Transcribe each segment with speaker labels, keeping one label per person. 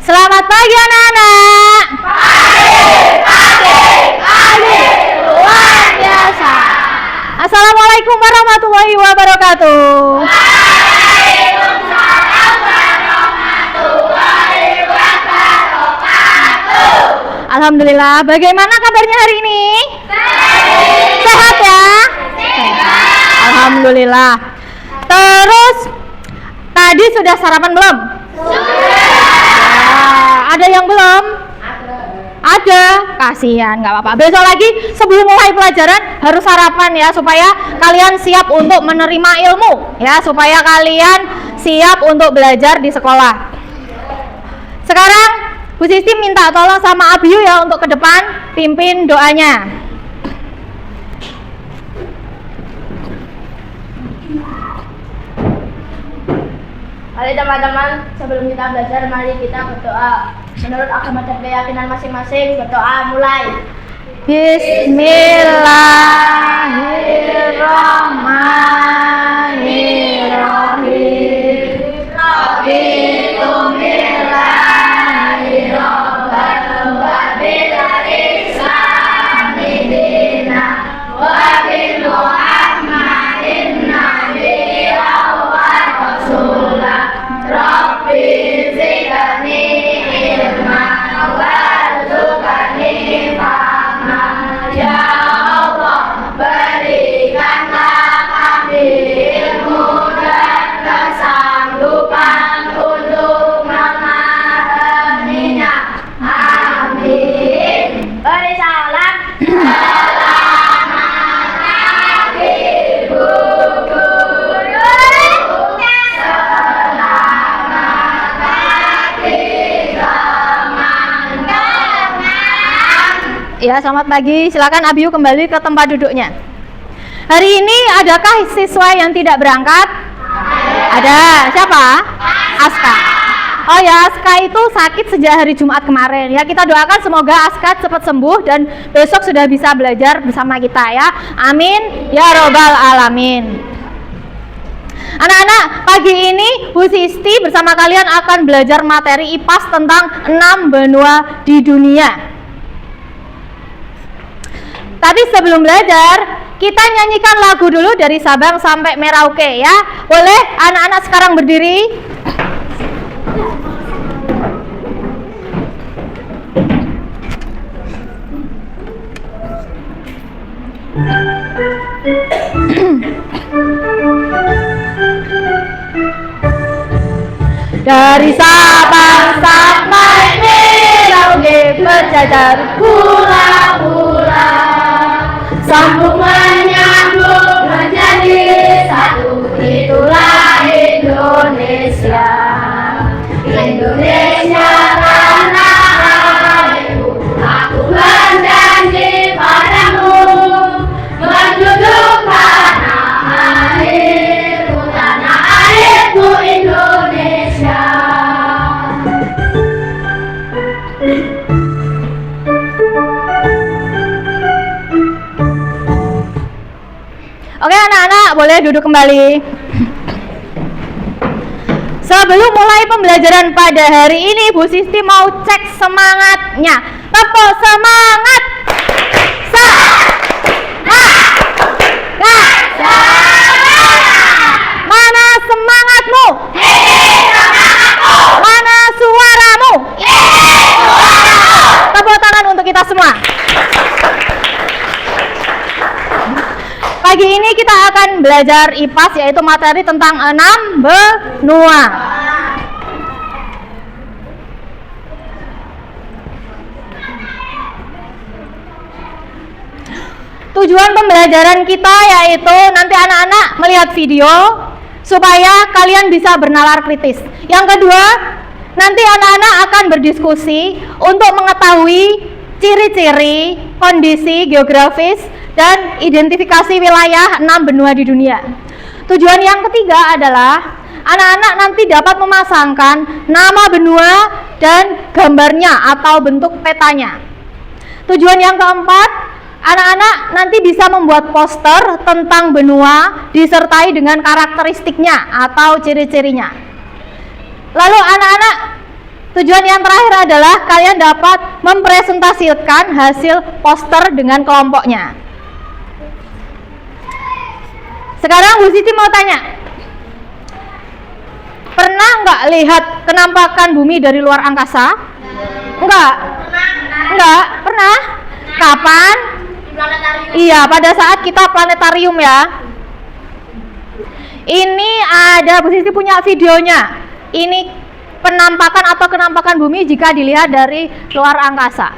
Speaker 1: Selamat pagi anak-anak.
Speaker 2: Pagi, luar biasa.
Speaker 1: Assalamualaikum warahmatullahi wabarakatuh.
Speaker 2: Waalaikumsalam warahmatullahi wabarakatuh.
Speaker 1: Alhamdulillah, bagaimana kabarnya hari ini? Sehat ya? Alhamdulillah. Terus, tadi sudah sarapan belum? Ada yang belum? Ada, kasihan, nggak apa-apa. Besok lagi sebelum mulai pelajaran harus sarapan ya, supaya kalian siap untuk menerima ilmu ya, supaya kalian siap untuk belajar di sekolah. Sekarang Bu Sisti minta tolong sama Abiyu ya untuk ke depan pimpin doanya.
Speaker 2: Mari teman-teman, sebelum kita belajar, mari kita berdoa. Menurut agama dan keyakinan masing-masing, berdoa mulai.
Speaker 1: Bismillahirrahmanirrahim.
Speaker 2: Raditu billahi rabban wa bil islami dinan wa bi Muhammadin nabiyyan wa rasulan. Rabbi zidni ilman warzuqni fahman. Ya Allah, berikanlah kami ilmu dan kesanggupan untuk memahaminya. Amin. Beri salam. Selamat pagi, Bu Guru. Selamat pagi, teman-teman.
Speaker 1: Ya, selamat pagi. Silakan Abiyu kembali ke tempat duduknya. Hari ini adakah siswa yang tidak berangkat? Ada. Siapa? Aska. Oh ya, Aska itu sakit sejak hari Jumat kemarin. Ya, kita doakan semoga Aska cepat sembuh dan besok sudah bisa belajar bersama kita ya. Amin ya robbal alamin. Anak-anak, pagi ini Bu Sisti bersama kalian akan belajar materi IPAS tentang 6 benua di dunia. Tapi sebelum belajar, kita nyanyikan lagu dulu dari Sabang sampai Merauke ya. Boleh anak-anak sekarang berdiri? Dari Sabang sampai Merauke berjajar pulau-pulau,
Speaker 2: Sambung menyambung menjadi satu, itulah Indonesia. Indonesia tanah airku, aku berjanji padamu, menjunjung tanah airku Indonesia.
Speaker 1: Oke anak-anak, boleh duduk kembali. Sebelum mulai pembelajaran pada hari ini, Bu Sisti mau cek semangatnya. Tepuk semangat. Mana semangatmu? Mana suaramu? Tepuk tangan untuk kita semua. Pagi ini kita akan belajar IPAS, yaitu materi tentang 6 benua. Tujuan pembelajaran kita yaitu nanti anak-anak melihat video supaya kalian bisa bernalar kritis. Yang kedua, nanti anak-anak akan berdiskusi untuk mengetahui ciri-ciri, kondisi geografis, dan identifikasi wilayah 6 benua di dunia. Tujuan yang ketiga adalah anak-anak nanti dapat memasangkan nama benua dan gambarnya atau bentuk petanya. Tujuan yang keempat, anak-anak nanti bisa membuat poster tentang benua disertai dengan karakteristiknya atau ciri-cirinya. Lalu anak-anak Tujuan yang terakhir adalah kalian dapat mempresentasikan hasil poster dengan kelompoknya. Sekarang Bu Siti mau tanya, pernah nggak lihat kenampakan bumi dari luar angkasa? Enggak? Enggak? Pernah? Kapan? Iya, pada saat kita planetarium ya. Ini ada, Bu Siti punya videonya. Ini penampakan atau kenampakan bumi jika dilihat dari luar angkasa.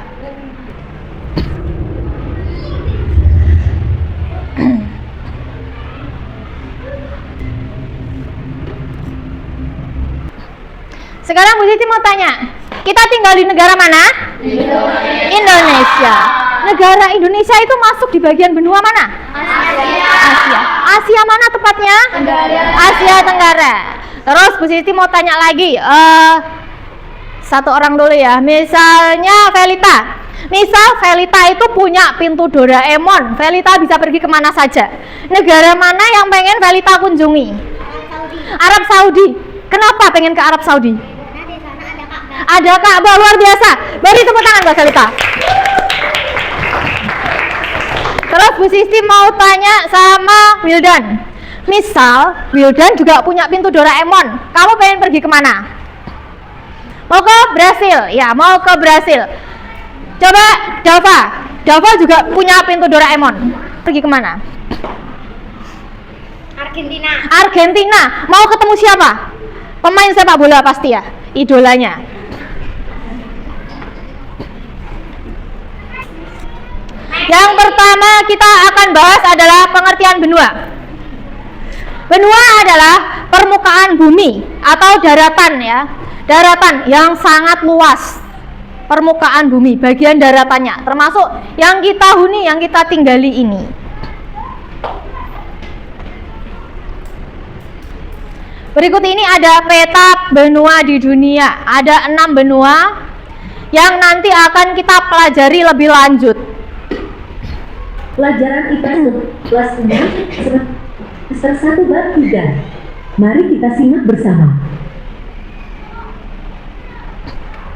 Speaker 1: Sekarang Bu Siti mau tanya, kita tinggal di negara mana? Indonesia. Negara Indonesia itu masuk di bagian benua mana? Asia. Asia mana tepatnya? Asia Tenggara. Terus Bu Siti mau tanya lagi, satu orang dulu ya. Misalnya Velita. Misal Velita itu punya pintu Doraemon. Velita bisa pergi kemana saja. Negara mana yang pengen Velita kunjungi? Arab Saudi. Kenapa pengen ke Arab Saudi? Ada Ka'bah, luar biasa. Beri tepuk tangan buat Velita. Terus Bu Siti mau tanya sama Wildan. Misal Wildan juga punya pintu Doraemon. Kamu pengen pergi kemana? Mau ke Brasil? Ya, mau ke Brasil. Coba Dava. Dava juga punya pintu Doraemon. Pergi kemana?
Speaker 2: Argentina.
Speaker 1: Argentina. Mau ketemu siapa? Pemain sepak bola pasti ya, idolanya. Yang pertama kita akan bahas adalah pengertian benua. Benua adalah permukaan bumi atau daratan ya. Daratan yang sangat luas. Permukaan bumi, bagian daratannya, termasuk yang kita huni, yang kita tinggali ini. Berikut ini ada peta benua di dunia. Ada 6 benua yang nanti akan kita pelajari lebih lanjut.
Speaker 3: Pelajaran IPA kelas 6 semester 1 bab 3. Mari kita simak bersama.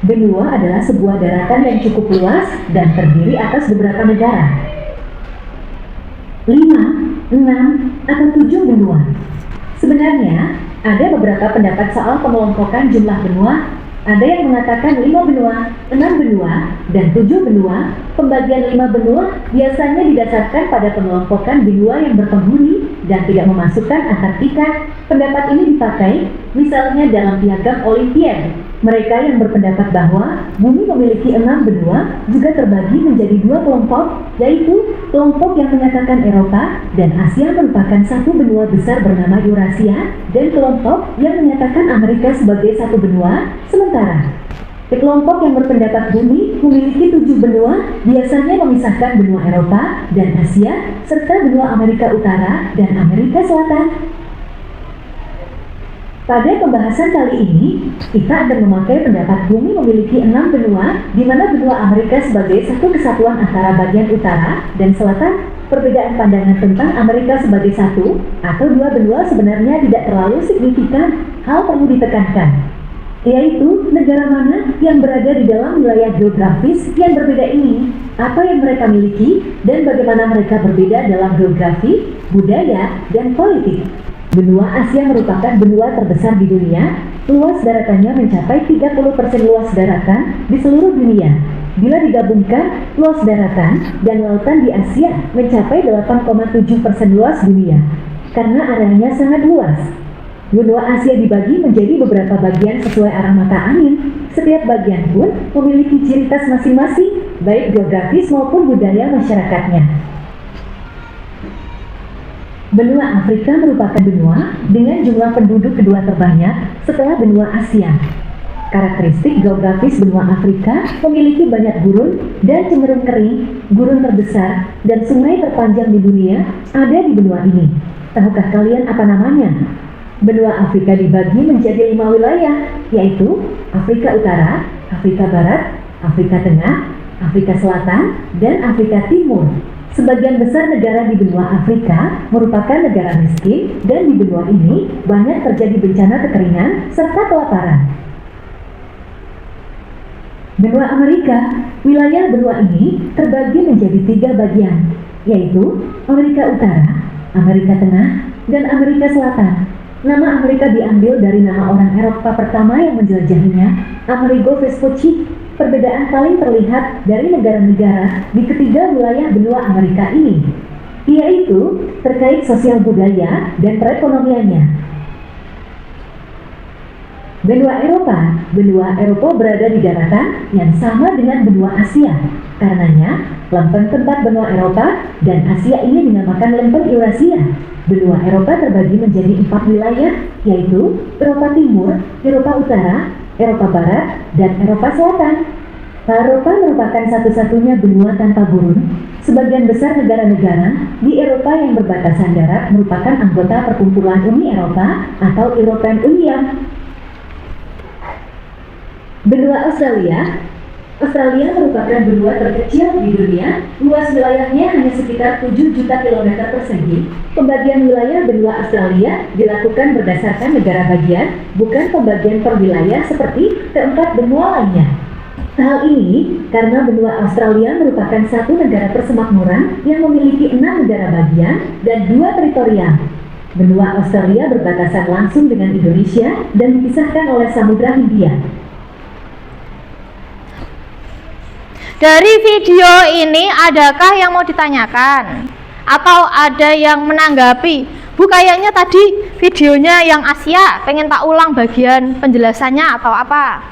Speaker 3: Benua adalah sebuah daratan yang cukup luas dan terdiri atas beberapa negara. 5, 6, atau 7 benua. Sebenarnya, ada beberapa pendapat soal pengelompokan jumlah benua. Ada yang mengatakan 5 benua, 6 benua, dan 7 benua. Pembagian 5 benua biasanya didasarkan pada pengelompokan benua yang berpenghuni dan tidak memasukkan Antartika. Pendapat ini dipakai misalnya dalam piagam Olimpiade. Mereka yang berpendapat bahwa bumi memiliki 6 benua juga terbagi menjadi 2 kelompok, yaitu kelompok yang menyatakan Eropa dan Asia merupakan satu benua besar bernama Eurasia, dan kelompok yang menyatakan Amerika sebagai satu benua. Sementara kelompok yang berpendapat bumi memiliki 7 benua biasanya memisahkan benua Eropa dan Asia serta benua Amerika Utara dan Amerika Selatan. Pada pembahasan kali ini, kita akan memakai pendapat bumi memiliki 6 benua, di mana benua Amerika sebagai satu kesatuan antara bagian utara dan selatan. Perbedaan pandangan tentang Amerika sebagai satu atau 2 benua sebenarnya tidak terlalu signifikan. Hal perlu ditekankan, yaitu negara mana yang berada di dalam wilayah geografis yang berbeda ini, apa yang mereka miliki, dan bagaimana mereka berbeda dalam geografi, budaya, dan politik. Benua Asia merupakan benua terbesar di dunia. Luas daratannya mencapai 30% luas daratan di seluruh dunia. Bila digabungkan, luas daratan dan lautan di Asia mencapai 8,7% luas dunia. Karena areanya sangat luas, benua Asia dibagi menjadi beberapa bagian sesuai arah mata angin. Setiap bagian pun memiliki ciri khas masing-masing, baik geografis maupun budaya masyarakatnya. Benua Afrika merupakan benua dengan jumlah penduduk kedua terbanyak setelah benua Asia. Karakteristik geografis benua Afrika memiliki banyak gurun dan cenderung kering. Gurun terbesar dan sungai terpanjang di dunia ada di benua ini. Tahukah kalian apa namanya? Benua Afrika dibagi menjadi 5 wilayah, yaitu Afrika Utara, Afrika Barat, Afrika Tengah, Afrika Selatan, dan Afrika Timur. Sebagian besar negara di benua Afrika merupakan negara miskin, dan di benua ini banyak terjadi bencana kekeringan serta kelaparan. Benua Amerika, wilayah benua ini terbagi menjadi 3 bagian, yaitu Amerika Utara, Amerika Tengah, dan Amerika Selatan. Nama Amerika diambil dari nama orang Eropa pertama yang menjelajahinya, Amerigo Vespucci. Perbedaan paling terlihat dari negara-negara di ketiga wilayah benua Amerika ini, yaitu terkait sosial budaya dan perekonomiannya. Benua Eropa berada di daratan yang sama dengan benua Asia. Karenanya, lempeng tempat benua Eropa dan Asia ini dinamakan lempeng Eurasia. Benua Eropa terbagi menjadi 4 wilayah, yaitu Eropa Timur, Eropa Utara, Eropa Barat, dan Eropa Selatan. Eropa merupakan satu-satunya benua tanpa gurun. Sebagian besar negara-negara di Eropa yang berbatasan darat merupakan anggota perkumpulan Uni Eropa atau European Union. Benua Australia merupakan benua terkecil di dunia. Luas wilayahnya hanya sekitar 7 juta kilometer persegi. Pembagian wilayah benua Australia dilakukan berdasarkan negara bagian, bukan pembagian per wilayah seperti keempat benua lainnya. Hal ini karena benua Australia merupakan satu negara persemakmuran yang memiliki 6 negara bagian dan 2 teritorial. Benua Australia berbatasan langsung dengan Indonesia dan dipisahkan oleh Samudra Hindia.
Speaker 1: Dari video ini adakah yang mau ditanyakan? Atau ada yang menanggapi? Bu, kayaknya tadi videonya yang Asia, pengen tak ulang bagian penjelasannya atau apa?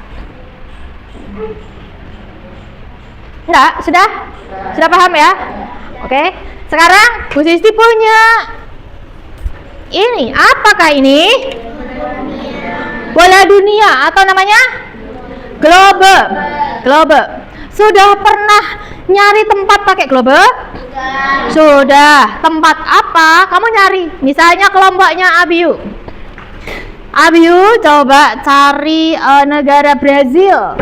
Speaker 1: Enggak? Sudah? Sudah paham ya? Oke. Sekarang Bu Sisti punya ini, apakah ini? Bola dunia atau namanya? Globe. Sudah pernah nyari tempat pakai globe? Sudah. Tempat apa? Kamu nyari. Misalnya kelompoknya Abiu. Abiu coba cari negara Brazil.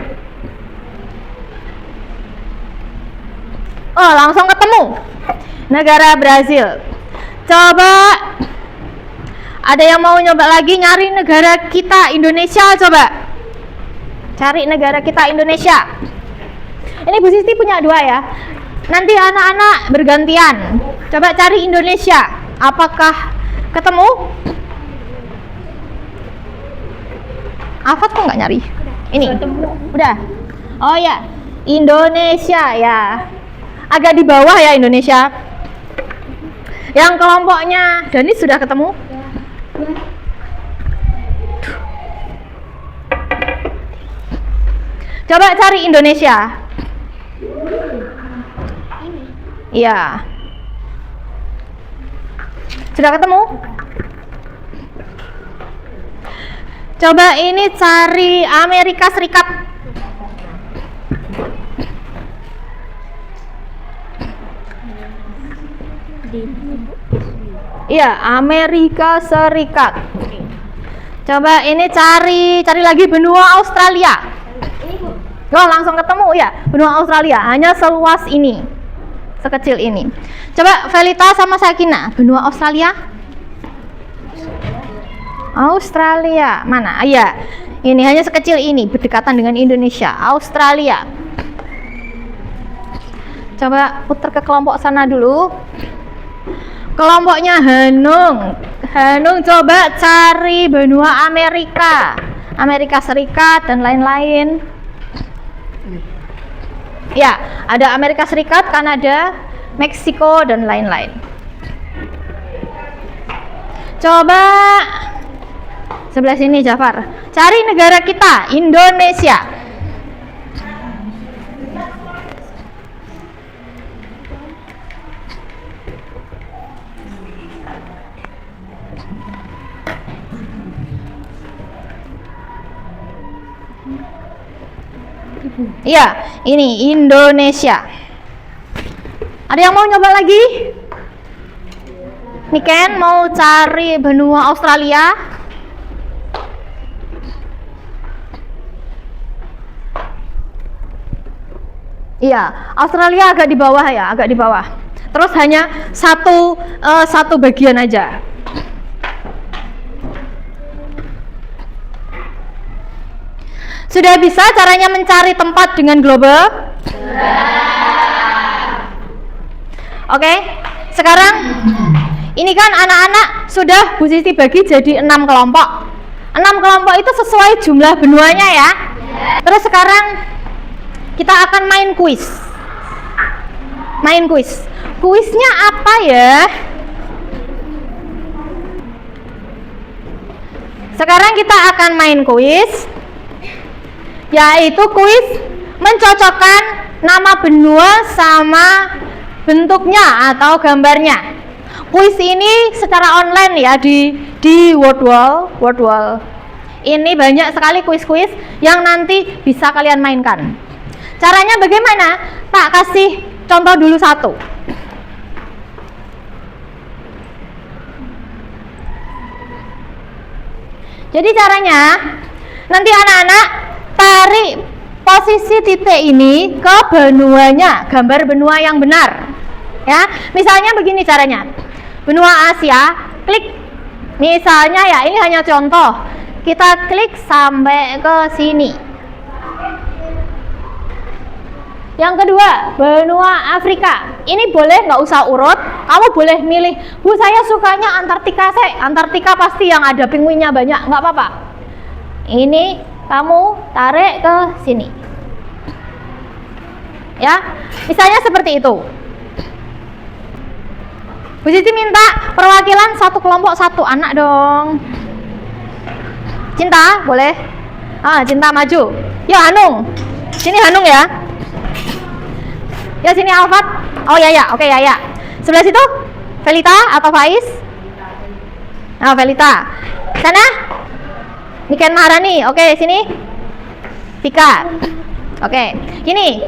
Speaker 1: Oh, langsung ketemu. Negara Brazil. Coba ada yang mau nyoba lagi nyari negara kita Indonesia, coba. Cari negara kita Indonesia. Ini Bu Sisti punya 2 ya. Nanti anak-anak bergantian. Coba cari Indonesia. Apakah ketemu? Afat kok nggak nyari? Ini. Udah. Oh ya, Indonesia ya. Agak di bawah ya Indonesia. Yang kelompoknya Dani sudah ketemu? Coba cari Indonesia. Iya. Sudah ketemu? Coba ini cari Amerika Serikat. Iya, Amerika Serikat. Coba ini cari lagi benua Australia. Oh, langsung ketemu ya, benua Australia hanya seluas ini, sekecil ini. Coba Velita sama Sakina, benua Australia mana? Iya, ini hanya sekecil ini, berdekatan dengan Indonesia. Australia. Coba putar ke kelompok sana dulu. Kelompoknya Hanung coba cari benua Amerika Serikat dan lain-lain. Ya, ada Amerika Serikat, Kanada, Meksiko, dan lain-lain. Coba sebelah sini Jafar, cari negara kita, Indonesia. Iya, ini Indonesia. Ada yang mau nyoba lagi? Niken mau cari benua Australia? Iya, Australia agak di bawah ya, agak di bawah. Terus hanya satu bagian aja. Sudah bisa caranya mencari tempat dengan globe? Oke, sekarang ini kan anak-anak sudah Bu Siti bagi jadi 6 kelompok. 6 kelompok itu sesuai jumlah benuanya ya. Terus sekarang kita akan main kuis. Main kuis. Kuisnya apa ya? Sekarang kita akan main kuis, yaitu kuis mencocokkan nama benua sama bentuknya atau gambarnya. Kuis ini secara online ya di Wordwall. Ini banyak sekali kuis-kuis yang nanti bisa kalian mainkan. Caranya bagaimana? Tak kasih contoh dulu satu. Jadi caranya nanti anak-anak tarik posisi titik ini ke benuanya, gambar benua yang benar. Ya, misalnya begini caranya. Benua Asia, klik. Misalnya ya, ini hanya contoh. Kita klik sampai ke sini. Yang kedua, benua Afrika. Ini boleh nggak usah urut, kamu boleh milih. Bu, saya sukanya Antartika, Antartika pasti yang ada penguinnya banyak, nggak apa-apa. Ini kamu tarik ke sini. Ya, misalnya seperti itu. Bu Siti minta perwakilan satu kelompok satu anak dong. Cinta, boleh? Cinta maju. Ya, Hanung. Sini Hanung ya. Ya sini Alfat. Oh ya, oke ya. Sebelah situ Velita atau Faiz? Velita. Sana Niken Maharani. Oke, sini Vika. Oke, gini.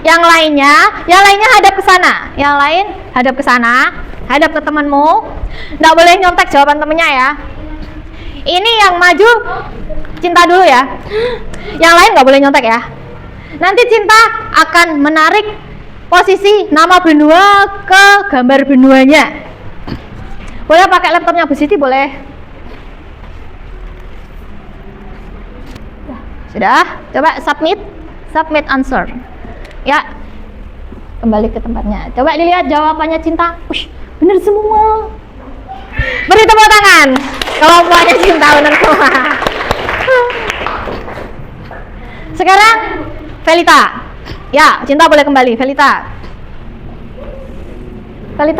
Speaker 1: Yang lainnya hadap ke sana. Yang lain hadap ke sana, hadap ke temanmu. Nggak boleh nyontek jawaban temennya ya. Ini yang maju Cinta dulu ya. Yang lain nggak boleh nyontek ya. Nanti Cinta akan menarik posisi nama benua ke gambar benuanya. Boleh pakai laptopnya Bu Siti, boleh. Sudah, coba submit answer. Ya, kembali ke tempatnya. Coba dilihat jawabannya Cinta. Bener semua. Beri tepuk tangan. Kelompoknya Cinta bener semua. Sekarang Velita. Ya, Cinta boleh kembali. Velita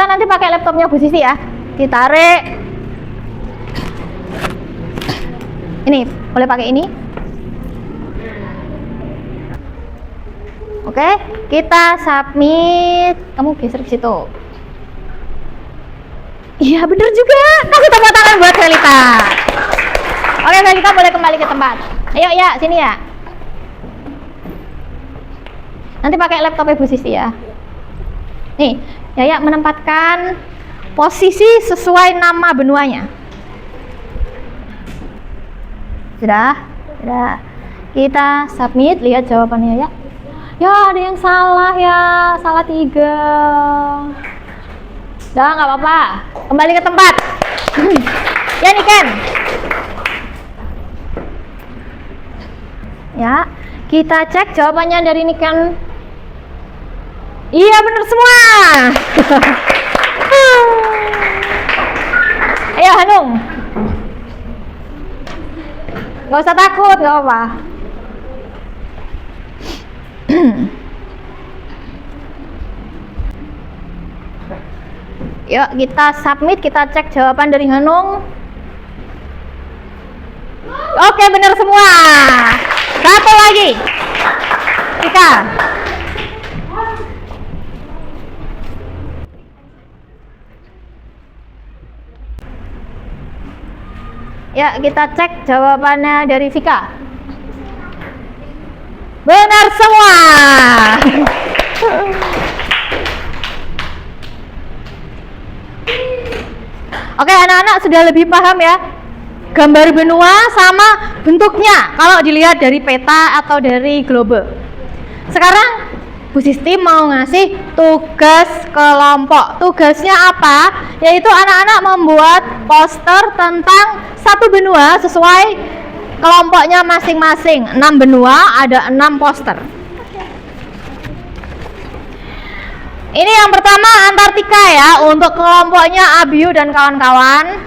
Speaker 1: nanti pakai laptopnya Bu Sisi ya. Ditarik. Ini, boleh pakai ini. Oke, kita submit. Kamu geser ke situ. Iya, bener juga. Kasih tepuk tangan buat Velita. Oke, Velita boleh kembali ke tempat. Ayo ya, sini ya. Nanti pakai laptopnya Bu Sisi ya. Nih, Yaya menempatkan posisi sesuai nama benuanya. Sudah. Kita submit, lihat jawabannya ya. Ya, ada yang salah ya, salah 3. Udah, nggak apa-apa. Kembali ke tempat. Ya, Niken. Ya, kita cek jawabannya dari Niken. Iya, bener semua. Ayo, Hanung. Nggak usah takut, nggak apa-apa. Yuk, kita submit, kita cek jawaban dari Hanung. Oke, bener semua. Satu lagi. Vika. Ya, kita cek jawabannya dari Vika. Benar semua. Oke, anak-anak sudah lebih paham ya gambar benua sama bentuknya kalau dilihat dari peta atau dari globe. Sekarang Bu Sisti mau ngasih tugas kelompok. Tugasnya apa? Yaitu anak-anak membuat poster tentang satu benua sesuai kelompoknya masing-masing 6 benua, ada 6 poster. Ini yang pertama Antartika ya, untuk kelompoknya Abiu dan kawan-kawan.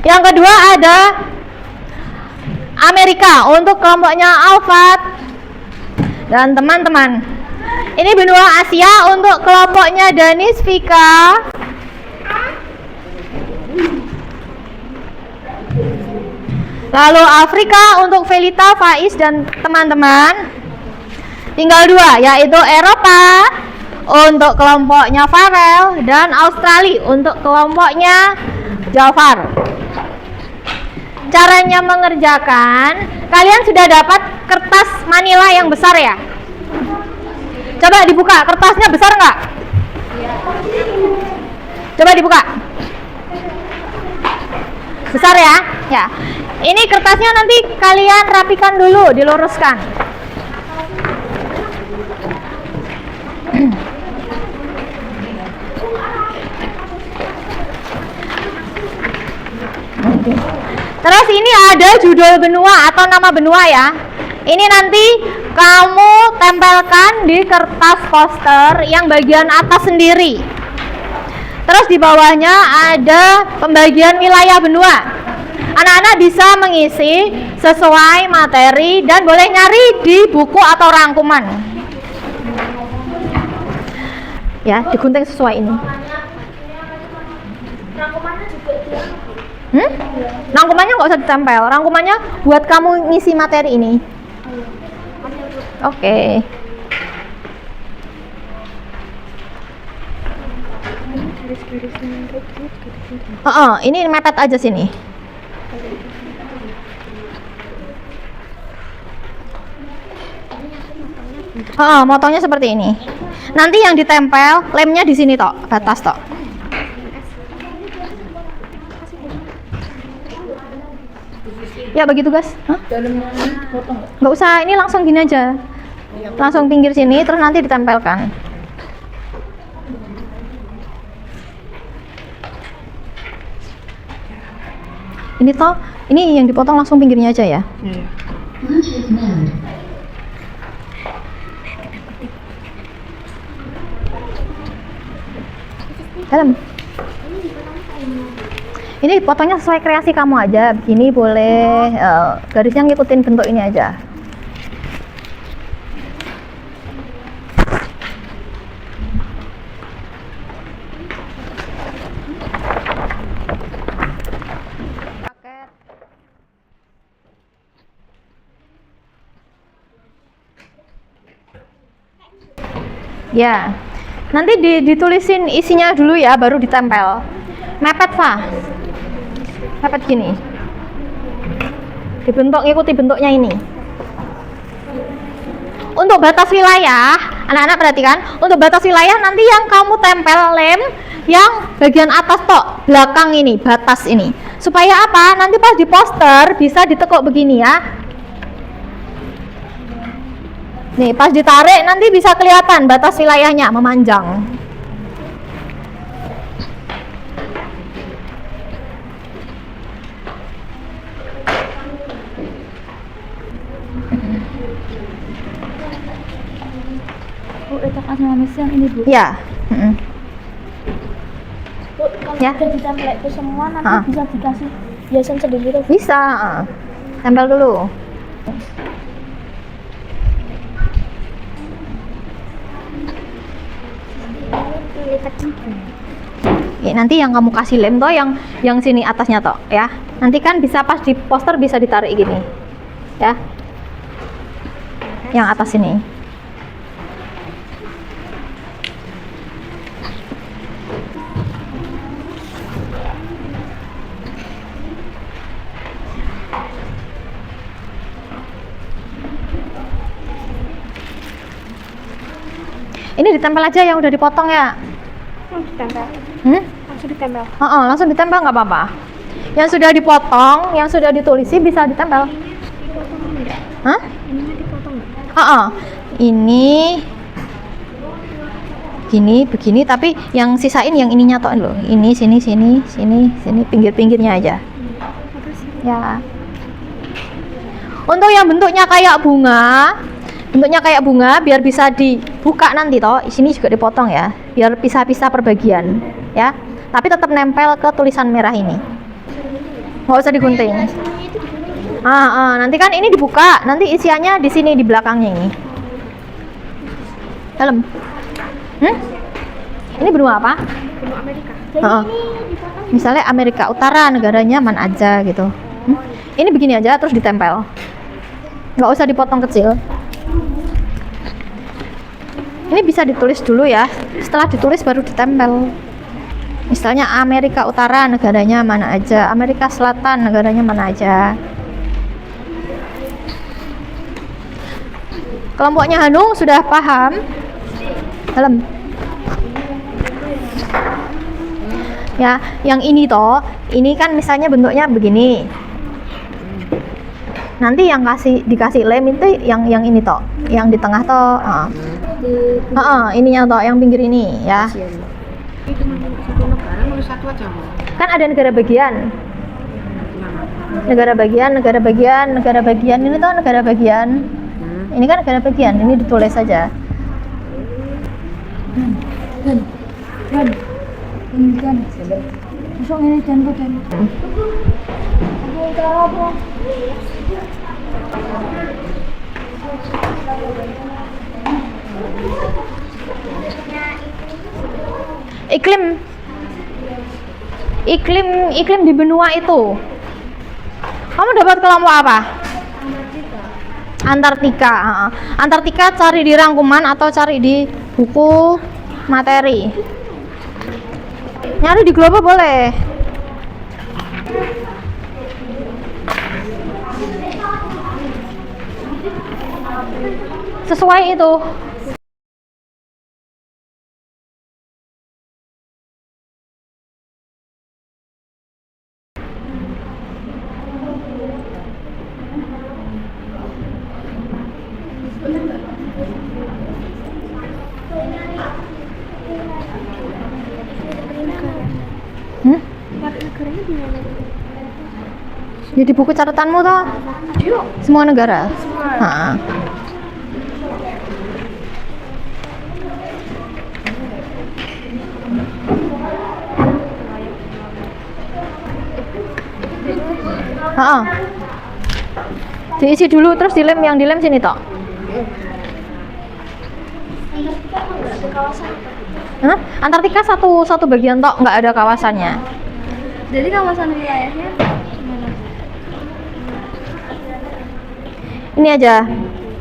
Speaker 1: Yang kedua ada Amerika untuk kelompoknya Alfat dan teman-teman. Ini benua Asia untuk kelompoknya Danis, Vika. Lalu Afrika untuk Felita, Faiz dan teman-teman. Tinggal 2, yaitu Eropa untuk kelompoknya Farel dan Australia untuk kelompoknya Jafar. Caranya mengerjakan, kalian sudah dapat kertas manila yang besar ya? Coba dibuka, kertasnya besar nggak? Coba dibuka. Besar ya? Ya. Ini kertasnya nanti kalian rapikan dulu, diluruskan. Terus ini ada judul benua atau nama benua ya. Ini nanti kamu tempelkan di kertas poster yang bagian atas sendiri. Terus di bawahnya ada pembagian wilayah benua. Anak-anak bisa mengisi sesuai materi dan boleh nyari di buku atau rangkuman. Ya, digunting sesuai ini.
Speaker 2: Rangkumannya juga dia.
Speaker 1: Rangkumannya nggak usah ditempel. Rangkumannya buat kamu ngisi materi ini. Oke. Ini mepet aja sini. Motongnya seperti ini. Nanti yang ditempel lemnya di sini tok, batas tok. Ya begitu guys. Nggak usah, ini langsung gini aja. Langsung pinggir sini, terus nanti ditempelkan. Ini toh, ini yang dipotong langsung pinggirnya aja ya. Dalam. Ini potongnya sesuai kreasi kamu aja. Begini boleh, garisnya ngikutin bentuk ini aja. Ya, nanti ditulisin isinya dulu ya, baru ditempel. Mepet, Fa. Mepet gini. Dibentuk, ikuti bentuknya ini. Untuk batas wilayah, anak-anak perhatikan, untuk batas wilayah nanti yang kamu tempel lem yang bagian atas tok, belakang ini, batas ini. Supaya apa? Nanti pas di poster bisa ditekuk begini ya. Nih, pas ditarik nanti bisa kelihatan batas wilayahnya memanjang.
Speaker 2: Bu, letakkan sama Miss yang ini, Bu.
Speaker 1: Ya.
Speaker 2: Bu, kalau
Speaker 1: Ya.
Speaker 2: udah ditempel itu semua nanti bisa dikasih hiasan sendiri tuh.
Speaker 1: Bisa. Tempel dulu. Ya, nanti yang kamu kasih lem toh yang sini atasnya toh ya. Nanti kan bisa pas di poster bisa ditarik gini. Ya. Yang atas ini. Ini ditempel aja yang udah dipotong ya.
Speaker 2: Ditempel. Langsung ditempel.
Speaker 1: Langsung ditempel nggak apa-apa. Yang sudah dipotong, yang sudah ditulisi bisa ditempel. Hah?
Speaker 2: Ini dipotong nggak?
Speaker 1: Ini gini, begini, tapi yang sisain yang ininya toh loh. Ini sini, pinggir-pinggirnya aja. Ya. Untuk yang bentuknya kayak bunga, biar bisa dibuka nanti toh. Di sini juga dipotong ya, biar pisah-pisah per bagian ya. Tapi tetap nempel ke tulisan merah ini. Nggak usah digunting. Nanti kan ini dibuka, nanti isiannya di sini di belakangnya ini. Dalam. Ini benua apa?
Speaker 2: Benua Amerika.
Speaker 1: Misalnya Amerika Utara, negaranya mana aja gitu. Ini begini aja terus ditempel. Nggak usah dipotong kecil. Ini bisa ditulis dulu ya. Setelah ditulis baru ditempel. Misalnya Amerika Utara, negaranya mana aja. Amerika Selatan, negaranya mana aja. Kelompoknya Hanung sudah paham? Dalam. Ya, yang ini toh, ini kan misalnya bentuknya begini. Nanti yang dikasih lem itu yang ini toh, yang di tengah toh. Ininya toh, yang pinggir ini ya.
Speaker 4: Itu satu negara nulis satu aja mau.
Speaker 1: Kan ada negara bagian. Negara bagian ini toh negara bagian. Ini kan negara bagian, ini ditulis saja. Besok ini jangan. Iklim di benua itu. Kamu dapat kelompok apa? Antartika. Antartika cari di rangkuman atau cari di buku materi. Nyari di Globo boleh. Sesuai itu. Ya di buku catatanmu toh. Semua negara. Diisi dulu terus dilem, yang dilem sini toh. Antartika satu bagian toh, nggak ada kawasannya.
Speaker 2: Jadi kawasan wilayahnya gimana?
Speaker 1: Ini aja.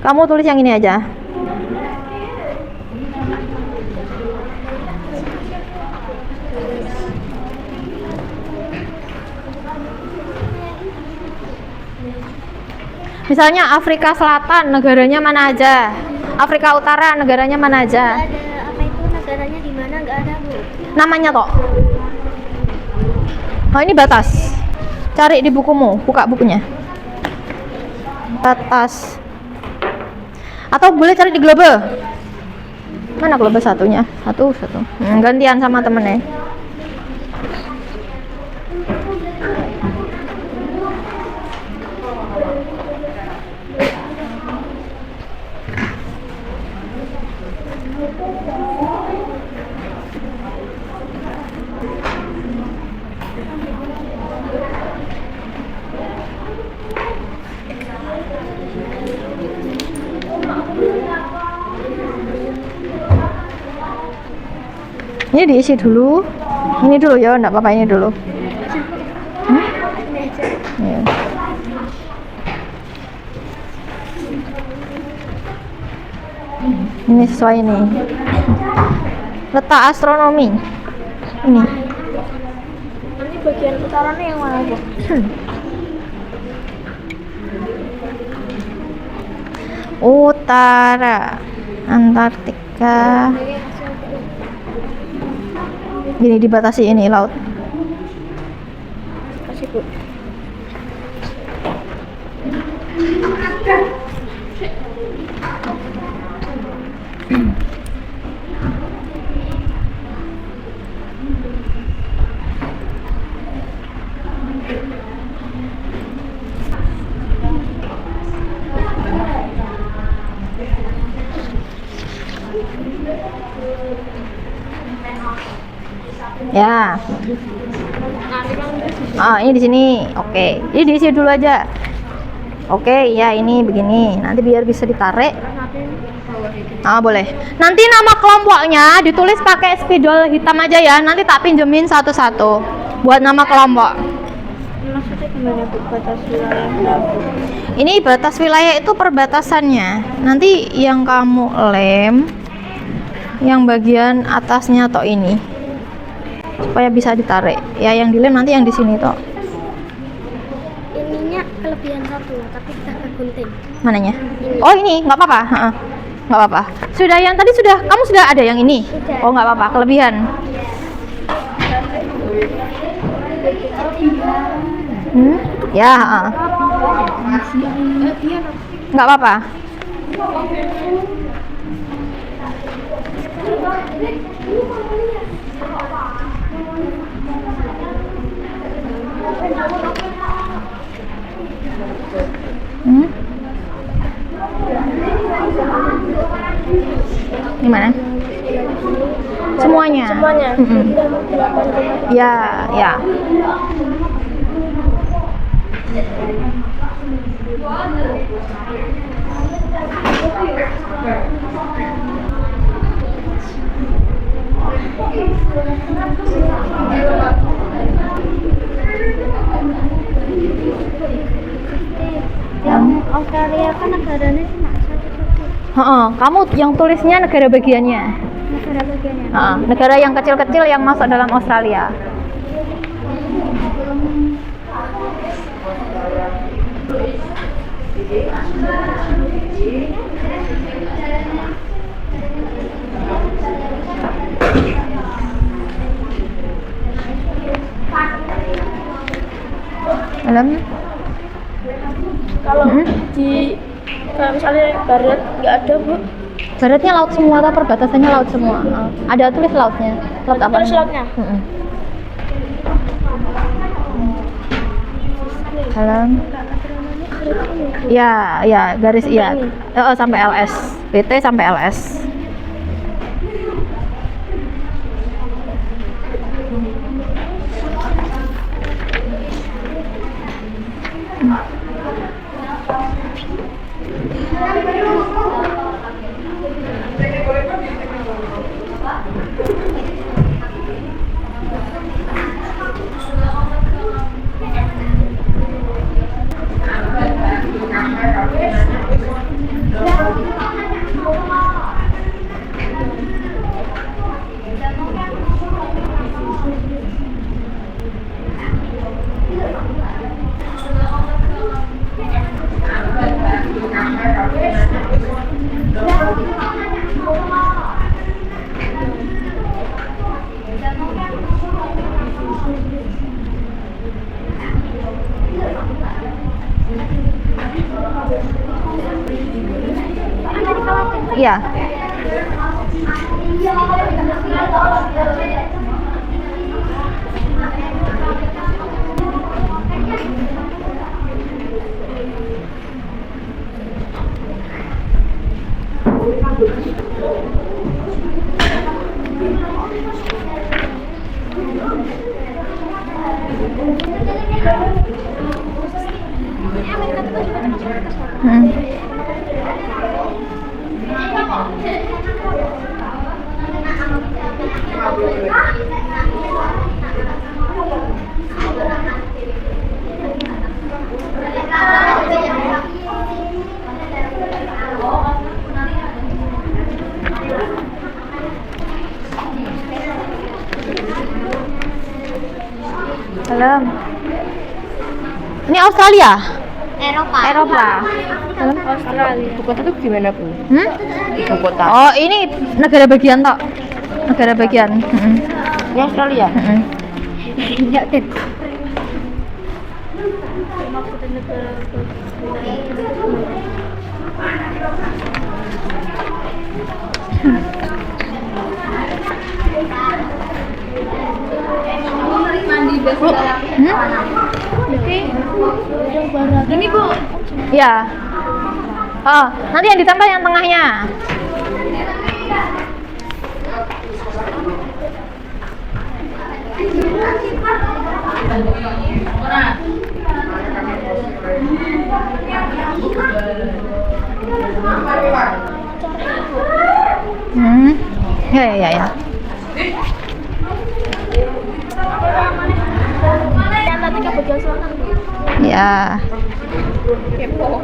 Speaker 1: Kamu tulis yang ini aja. Misalnya Afrika Selatan, negaranya mana aja? Afrika Utara, negaranya mana aja?
Speaker 2: Ada apa itu negaranya di mana? Nggak ada, Bu.
Speaker 1: Namanya toh. Oh, ini batas. Cari di bukumu, buka bukunya. Batas. Atau boleh cari di Globe. Mana Globe satunya? Satu. Gantian sama temennya. Ini diisi dulu. Ini dulu ya, enggak apa-apa, ini dulu. Ya. Ini sesuai ini. Letak astronomi. Ini.
Speaker 2: Nanti bagian utaranya yang mana, Bu?
Speaker 1: Utara, Antartika. Gini dibatasi ini laut.
Speaker 2: Kasih, Bu.
Speaker 1: Ya. Ini di sini. Oke. Ini diisi dulu aja. Oke, ya ini begini. Nanti biar bisa ditarik. Boleh. Nanti nama kelompoknya ditulis pakai spidol hitam aja ya. Nanti tak pinjemin satu-satu buat nama kelompok.
Speaker 2: Maksudnya gimana Bu, batas wilayah?
Speaker 1: Ini batas wilayah itu perbatasannya. Nanti yang kamu lem yang bagian atasnya toh ini. Supaya bisa ditarik. Ya yang dilem nanti yang di sini toh.
Speaker 2: Ininya kelebihan satu, tapi kita gunting.
Speaker 1: Mananya? Oh ini nggak apa-apa. Nggak apa-apa. Sudah yang tadi kamu sudah ada yang ini?
Speaker 2: Sudah.
Speaker 1: Oh nggak apa-apa, kelebihan. Ya. Nggak apa-apa. Gimana? Semuanya.
Speaker 2: Semuanya.
Speaker 1: Ya, ya.
Speaker 2: Yang Australia kan negaranya cuma satu-satu.
Speaker 1: Kamu yang tulisnya negara bagiannya.
Speaker 2: Negara bagiannya.
Speaker 1: Negara yang kecil-kecil yang masuk dalam Australia. Alam.
Speaker 2: Kalau kalau misalnya barat nggak ada Bu.
Speaker 1: Baratnya laut semua atau perbatasannya laut semua? Ada tulis lautnya. Laut apa?
Speaker 2: Tulis lautnya.
Speaker 1: Alam. Ya, ya garis iya. Sampai LS. PT sampai LS. Iya. Alam. Ini Australia? Eropa. Alam.
Speaker 2: Australia.
Speaker 4: Ibu kota itu gimana Bu? Ibu kota.
Speaker 1: Oh, ini negara bagian tok. Negara bagian.
Speaker 4: Ini Australia.
Speaker 2: Ya, Tin.
Speaker 4: Ini Bu.
Speaker 1: Ya. Nanti yang ditambah yang tengahnya. Ya.
Speaker 2: Yang tadi ke bagian selatan.
Speaker 1: Ya.
Speaker 2: Kepo.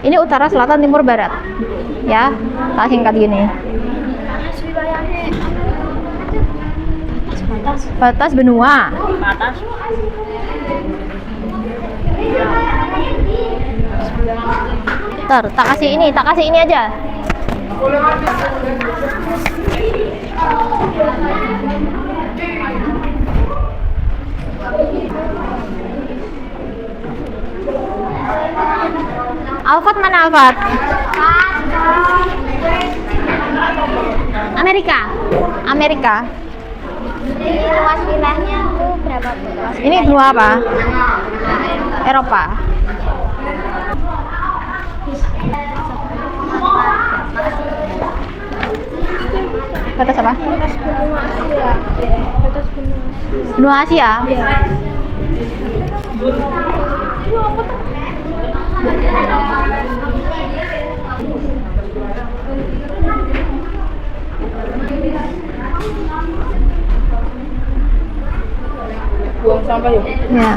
Speaker 1: Ini utara, selatan, timur, barat. Ya, tak singkat gini. Batas benua.
Speaker 2: Batas.
Speaker 1: Ntar, tak kasih ini aja. Alfat mana Alfat? Amerika.
Speaker 2: Luas wilayahnya tuh berapa luas?
Speaker 1: Ini benua apa? Eropa. Batas apa? Benua Asia.
Speaker 4: Buang sampah yuk.
Speaker 1: Ya.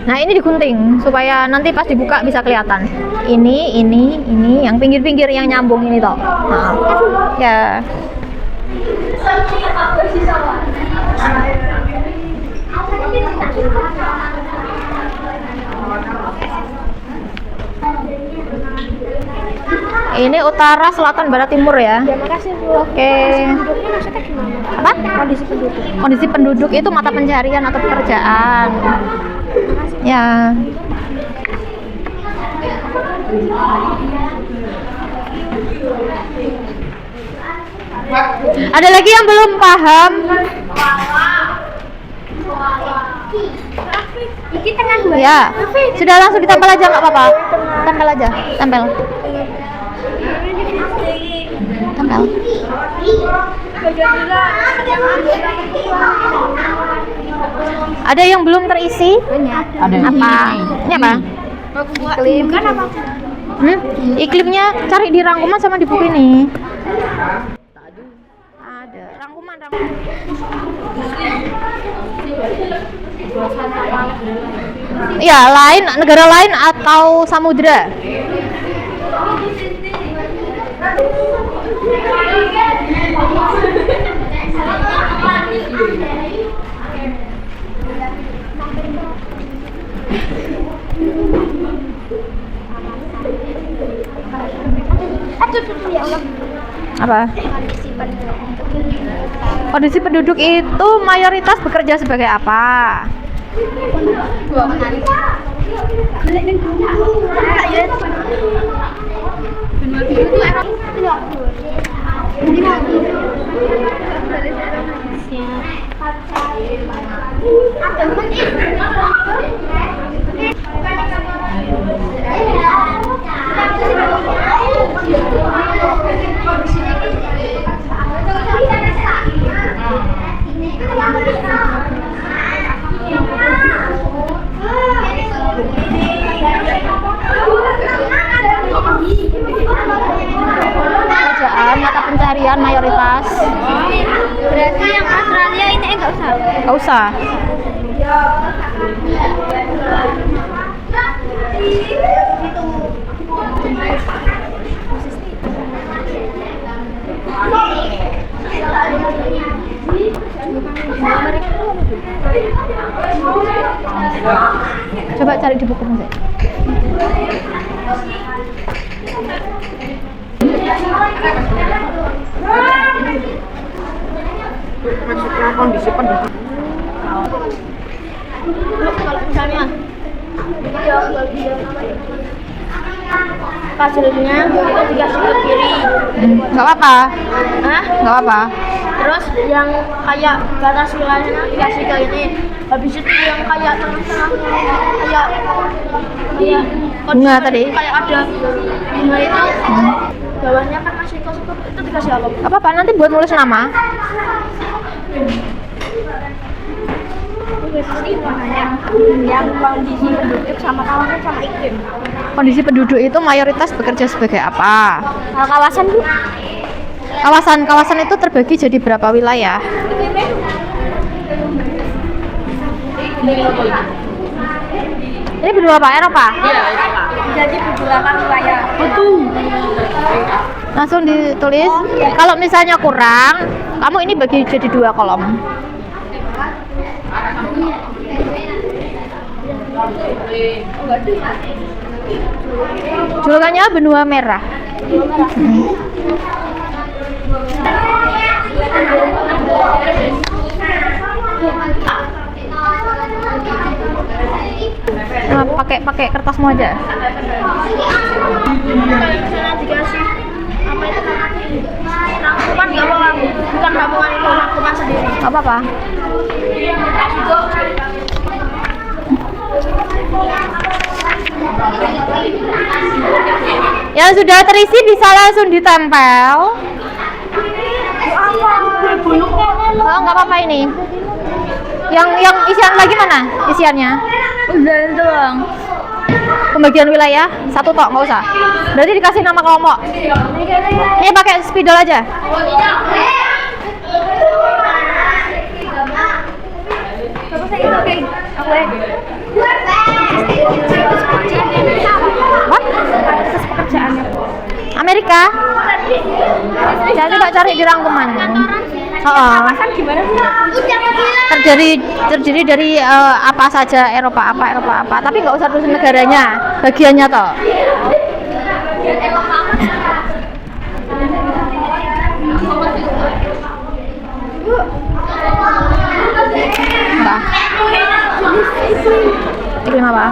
Speaker 1: Nah ini digunting supaya nanti pas dibuka bisa kelihatan. Ini, yang pinggir-pinggir yang nyambung ini toh. Nah, ya. Ini utara, selatan, barat, timur ya.
Speaker 2: Terima kasih Bu.
Speaker 1: Oke.
Speaker 2: Penduduknya maksudnya gimana?
Speaker 1: Apa?
Speaker 2: Kondisi penduduk.
Speaker 1: Kondisi penduduk itu mata pencarian atau pekerjaan. Ya. Ada lagi yang belum paham?
Speaker 2: Ini tengah dua.
Speaker 1: Ya. Sudah langsung ditempel aja nggak apa-apa. Tempel aja. Tempel. Ada yang belum terisi?
Speaker 4: Ada.
Speaker 1: Apa? Ini apa?
Speaker 2: Iklim kan apa?
Speaker 1: Iklimnya cari di rangkuman sama di buku ini. Ada rangkuman. Ya, negara lain atau samudra.
Speaker 2: Ya Allah.
Speaker 1: Apa? Kondisi penduduk itu mayoritas bekerja sebagai apa? Pekerjaan, mata pencarian mayoritas.
Speaker 2: Berarti yang Australia ini enggak usah.
Speaker 1: Nggak usah. Coba cari di buku musik.
Speaker 4: Maksudnya kondisi penduduk.
Speaker 2: Kalau misalnya Hasilnya itu dikasih ke kiri.
Speaker 1: Nggak apa-apa.
Speaker 2: Hah?
Speaker 1: Nggak apa.
Speaker 2: Terus yang kayak garis wilayahnya dikasih ke ini. Habis itu yang kayak tengah-tengah kayak
Speaker 1: Bunga tadi.
Speaker 2: kayak ada bunga itu. Bawahnya kan masih kosong itu dikasih apa?
Speaker 1: Nggak apa-apa, nanti buat nulis nama.
Speaker 2: Yang kondisi penduduk sama kawasan sama iklim.
Speaker 1: Kondisi penduduk itu mayoritas bekerja sebagai apa?
Speaker 2: Kalau kawasan Bu?
Speaker 1: Kawasan itu terbagi jadi berapa wilayah? Ini benua apa? Eropa?
Speaker 2: Jadi beberapa wilayah. Betul.
Speaker 1: Langsung ditulis. Kalau misalnya kurang, kamu ini bagi jadi 2 kolom. Julukannya benua merah. Nah, pakai kertasmu aja.
Speaker 2: Dikasih apa itu rangkuman nggak apa-apa, bukan rangkuman itu rangkuman sendiri.
Speaker 1: Nggak apa-apa. Yang sudah terisi bisa langsung ditempel. Oh, nggak apa-apa ini. Yang isian lagi mana? Isiannya?
Speaker 2: Udah itu doang.
Speaker 1: Pembagian wilayah satu tok, nggak usah. Berarti dikasih nama kelompok. Ini pakai spidol aja. What? Amerika? Coba cari di rangkuman. Terdiri dari apa saja Eropa apa, tapi nggak usah tulis negaranya, bagiannya toh. Apa? Iklim apa?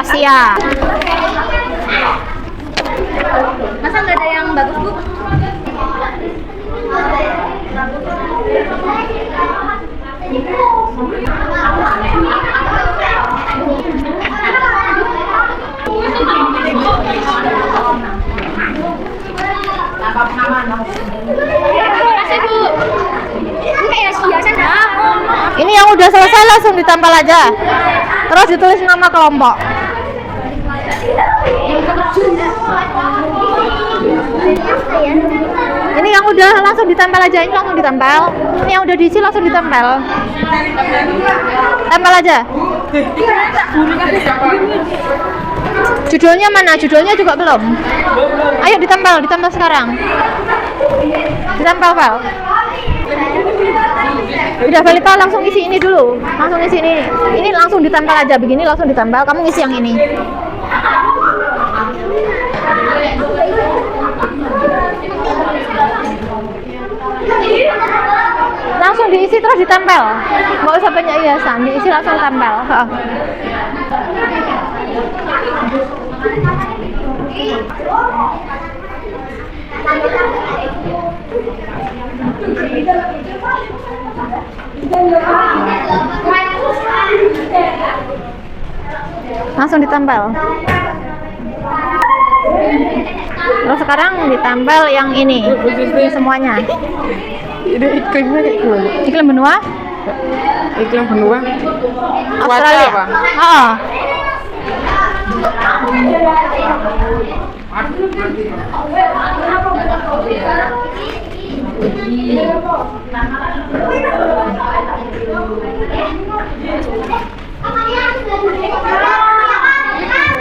Speaker 1: Asia.
Speaker 2: Masa nggak ada yang bagus Bu?
Speaker 1: Ini yang udah selesai langsung ditempel aja. Terus ditulis nama kelompok. Ini yang udah langsung ditempel aja, ini langsung ditempel. Ini yang udah diisi langsung ditempel. Tempel aja. Judulnya mana? Judulnya juga belum. Ayo ditempel sekarang. Ditempel, Vel. Udah Valita langsung isi ini dulu. Langsung isi ini. Ini langsung ditempel aja, begini langsung ditempel. Kamu ngisi yang ini. Langsung diisi terus ditempel. Nggak usah banyak hiasan, diisi langsung tempel. Langsung ditempel. Terus sekarang ditempel yang ini semuanya.
Speaker 4: Ini iklimnya kayak gimana?
Speaker 1: Iklim benua?
Speaker 4: Iklim benua?
Speaker 1: Australia.
Speaker 4: Apa?
Speaker 1: Oh.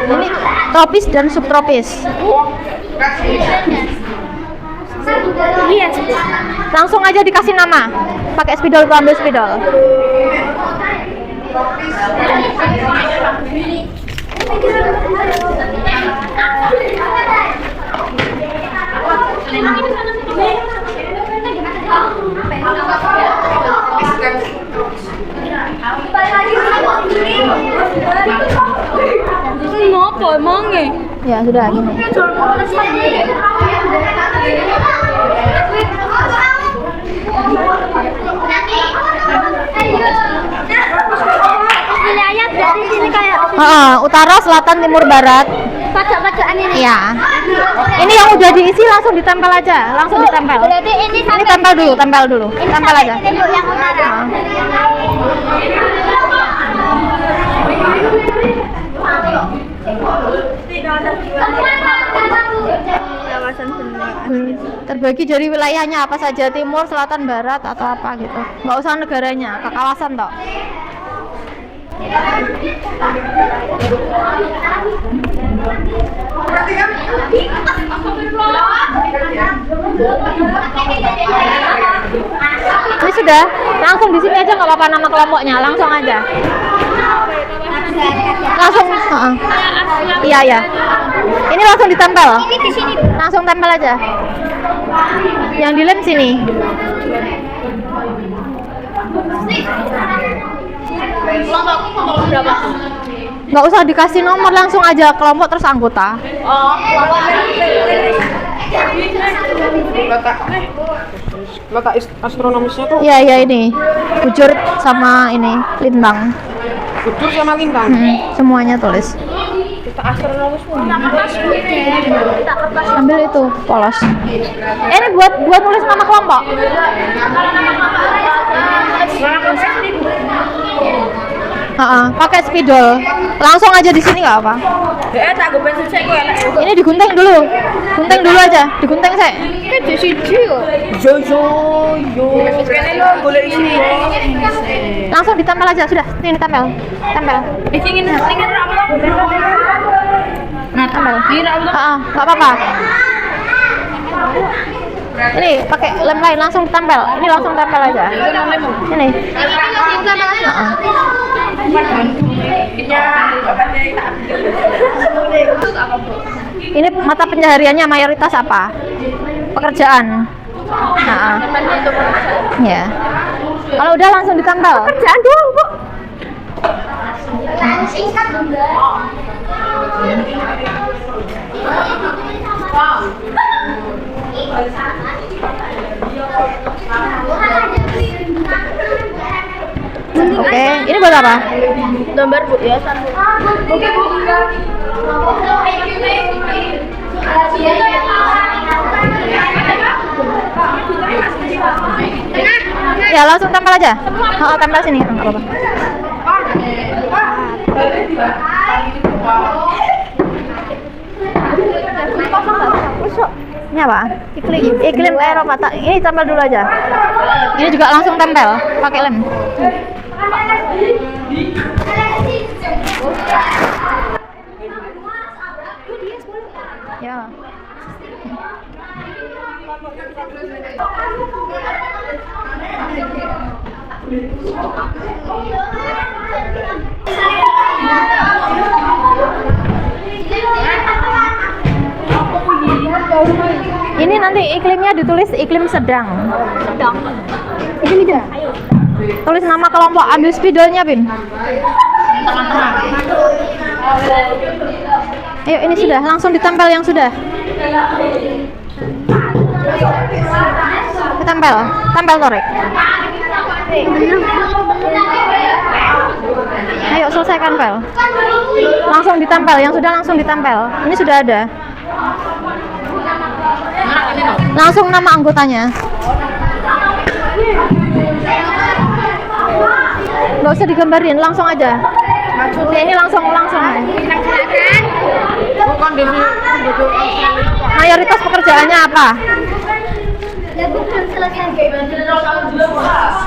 Speaker 1: Ini tropis dan subtropis.
Speaker 2: Iya.
Speaker 1: Langsung aja dikasih nama. Pakai spidol, ambil spidol.
Speaker 2: Ngapa emangnya?
Speaker 1: Ya sudah gini.
Speaker 2: Wilayah dari sini kayak
Speaker 1: Utara, selatan, timur, barat.
Speaker 2: pojok-pojokan ini.
Speaker 1: Iya. Ini yang udah diisi langsung ditempel aja, langsung ditempel.
Speaker 2: Berarti ini
Speaker 1: Ini tempel dulu, tempel dulu. Tempel aja.
Speaker 2: Ini Bu yang utara.
Speaker 1: Terbagi dari wilayahnya apa saja, timur, selatan, barat atau apa gitu. Nggak usah negaranya, ke kawasan toh. Ini sudah, langsung di sini aja nggak apa-apa nama kelompoknya, langsung aja. Langsung, iya ya. Ini langsung ditempel.
Speaker 2: Ini di sini.
Speaker 1: Langsung tempel aja. Yang dilem sini.
Speaker 2: Kelompok berapa?
Speaker 1: Nggak usah dikasih nomor, langsung aja kelompok terus anggota.
Speaker 2: Oh,
Speaker 4: Letak astronomisnya tuh
Speaker 1: Iya iya ini. Bujur sama ini lintang.
Speaker 4: Bujur sama lintang.
Speaker 1: Semuanya tulis.
Speaker 4: Letak astronomis pun.
Speaker 1: Ambil itu polos. Ini buat nulis nama kelompok. Pakai spidol. Langsung aja di sini nggak apa. Ini digunting dulu. Gunting dulu aja. Digunting saya. Langsung ditempel aja sudah. Ini tempel. Tempel. Nah, tempel. Nggak apa-apa. Ini pakai lem lain langsung ditempel. Ini langsung tempel aja. Ini. Ini mata pencahariannya mayoritas apa? Pekerjaan. Ya. Kalau udah langsung ditempel. Pekerjaan doang, Bu. Oke, ini buat apa?
Speaker 2: gambar Bu ya. Oke Bu.
Speaker 1: Ya langsung tempel aja. Tempel sini, nggak apa-apa. Ini apa? Iklim Eropa. Ini tempel dulu aja. Ini juga langsung tempel, pakai lem. Ya. Ini nanti iklimnya ditulis iklim sedang. Ini aja. Tulis nama kelompok, ambil spidolnya, Bin. Ayo, ini sudah, langsung ditempel yang sudah. Ditempel, tempel Torek. Ayo selesaikan pel. Langsung ditempel, yang sudah langsung ditempel. Ini sudah ada. Langsung nama anggotanya. Nggak usah digambarin, langsung aja. Ini langsung. Mayoritas pekerjaannya apa?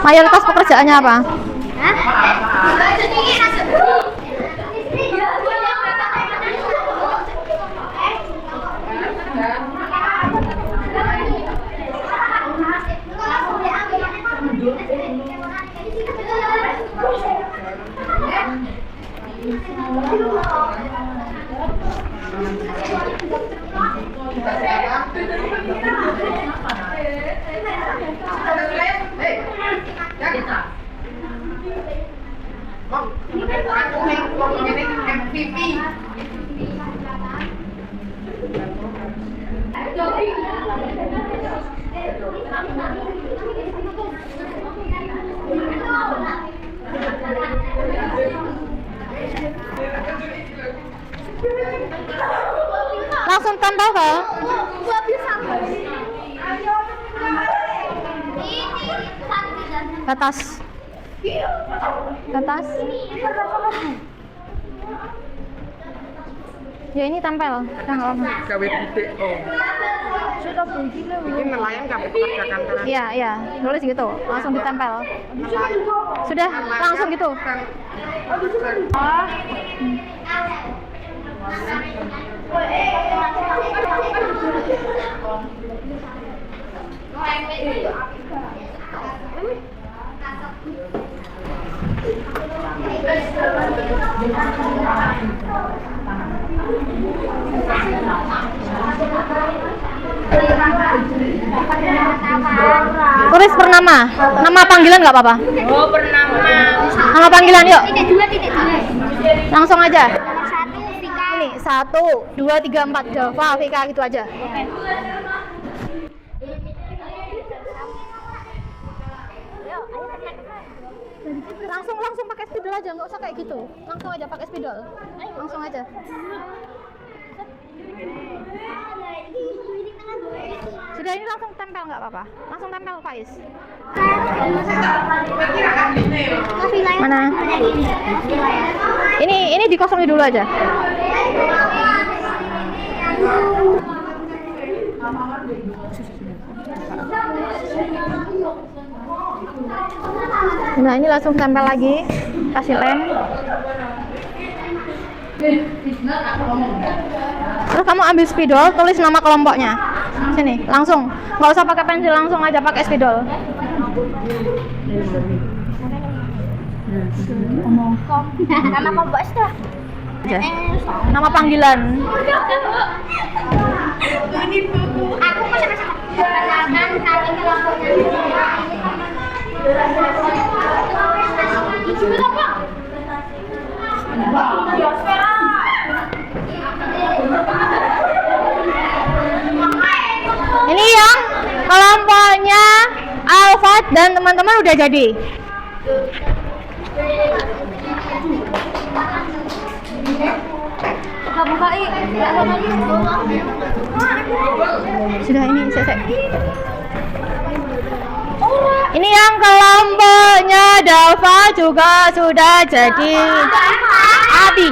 Speaker 1: Mayoritas pekerjaannya apa? Langsung tempel ke atas. Ke atas. Ya ini tempel.
Speaker 4: Gawe titik oh. Ini nelayan gawe pekerjakan tangan.
Speaker 1: Iya, iya. Nulis gitu. Langsung ditempel. Sudah, langsung gitu. Tulis bernama. Nama panggilan nggak apa-apa?
Speaker 2: Oh, bernama.
Speaker 1: Nama panggilan yuk.
Speaker 2: Titik dua.
Speaker 1: Langsung aja.
Speaker 2: Satu, Vika.
Speaker 1: Ini 1, 2, 3, 4 Dava, Vika gitu aja. Langsung pakai spidol aja, nggak usah kayak gitu. Langsung aja pakai spidol. Langsung aja. Sudah, ini langsung tempel nggak apa-apa. Langsung tempel Faiz. Mana? Ini dikosongin dulu aja. Nah, ini langsung tempel lagi, kasih lem. Terus kamu ambil spidol, tulis nama kelompoknya. Sini, langsung. Nggak usah pakai pensil, langsung aja pakai spidol.
Speaker 2: Nama kelompok sudah.
Speaker 1: Aja. Nama panggilan.
Speaker 2: Aku sama-sama. Perkenalkan kami kelompoknya.
Speaker 1: Ini yang kelompoknya Alfat dan teman-teman udah jadi. Sudah, ini selesai. Ini yang kelompoknya Dava juga sudah jadi. Abi.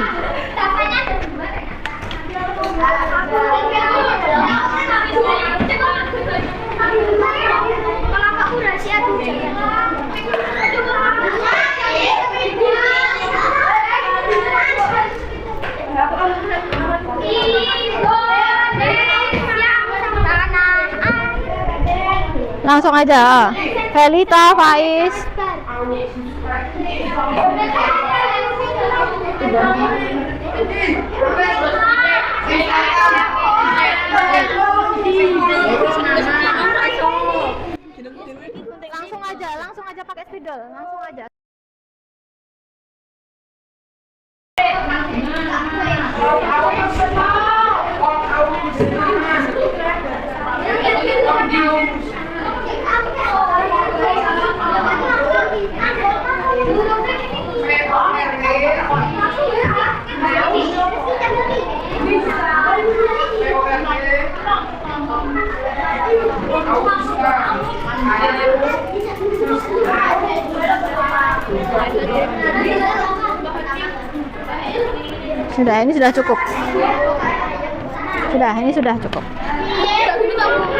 Speaker 1: Langsung aja. Felita, Faiz. Langsung aja pakai spidol, langsung aja. Sudah, ini sudah cukup. Sudah, ini sudah cukup.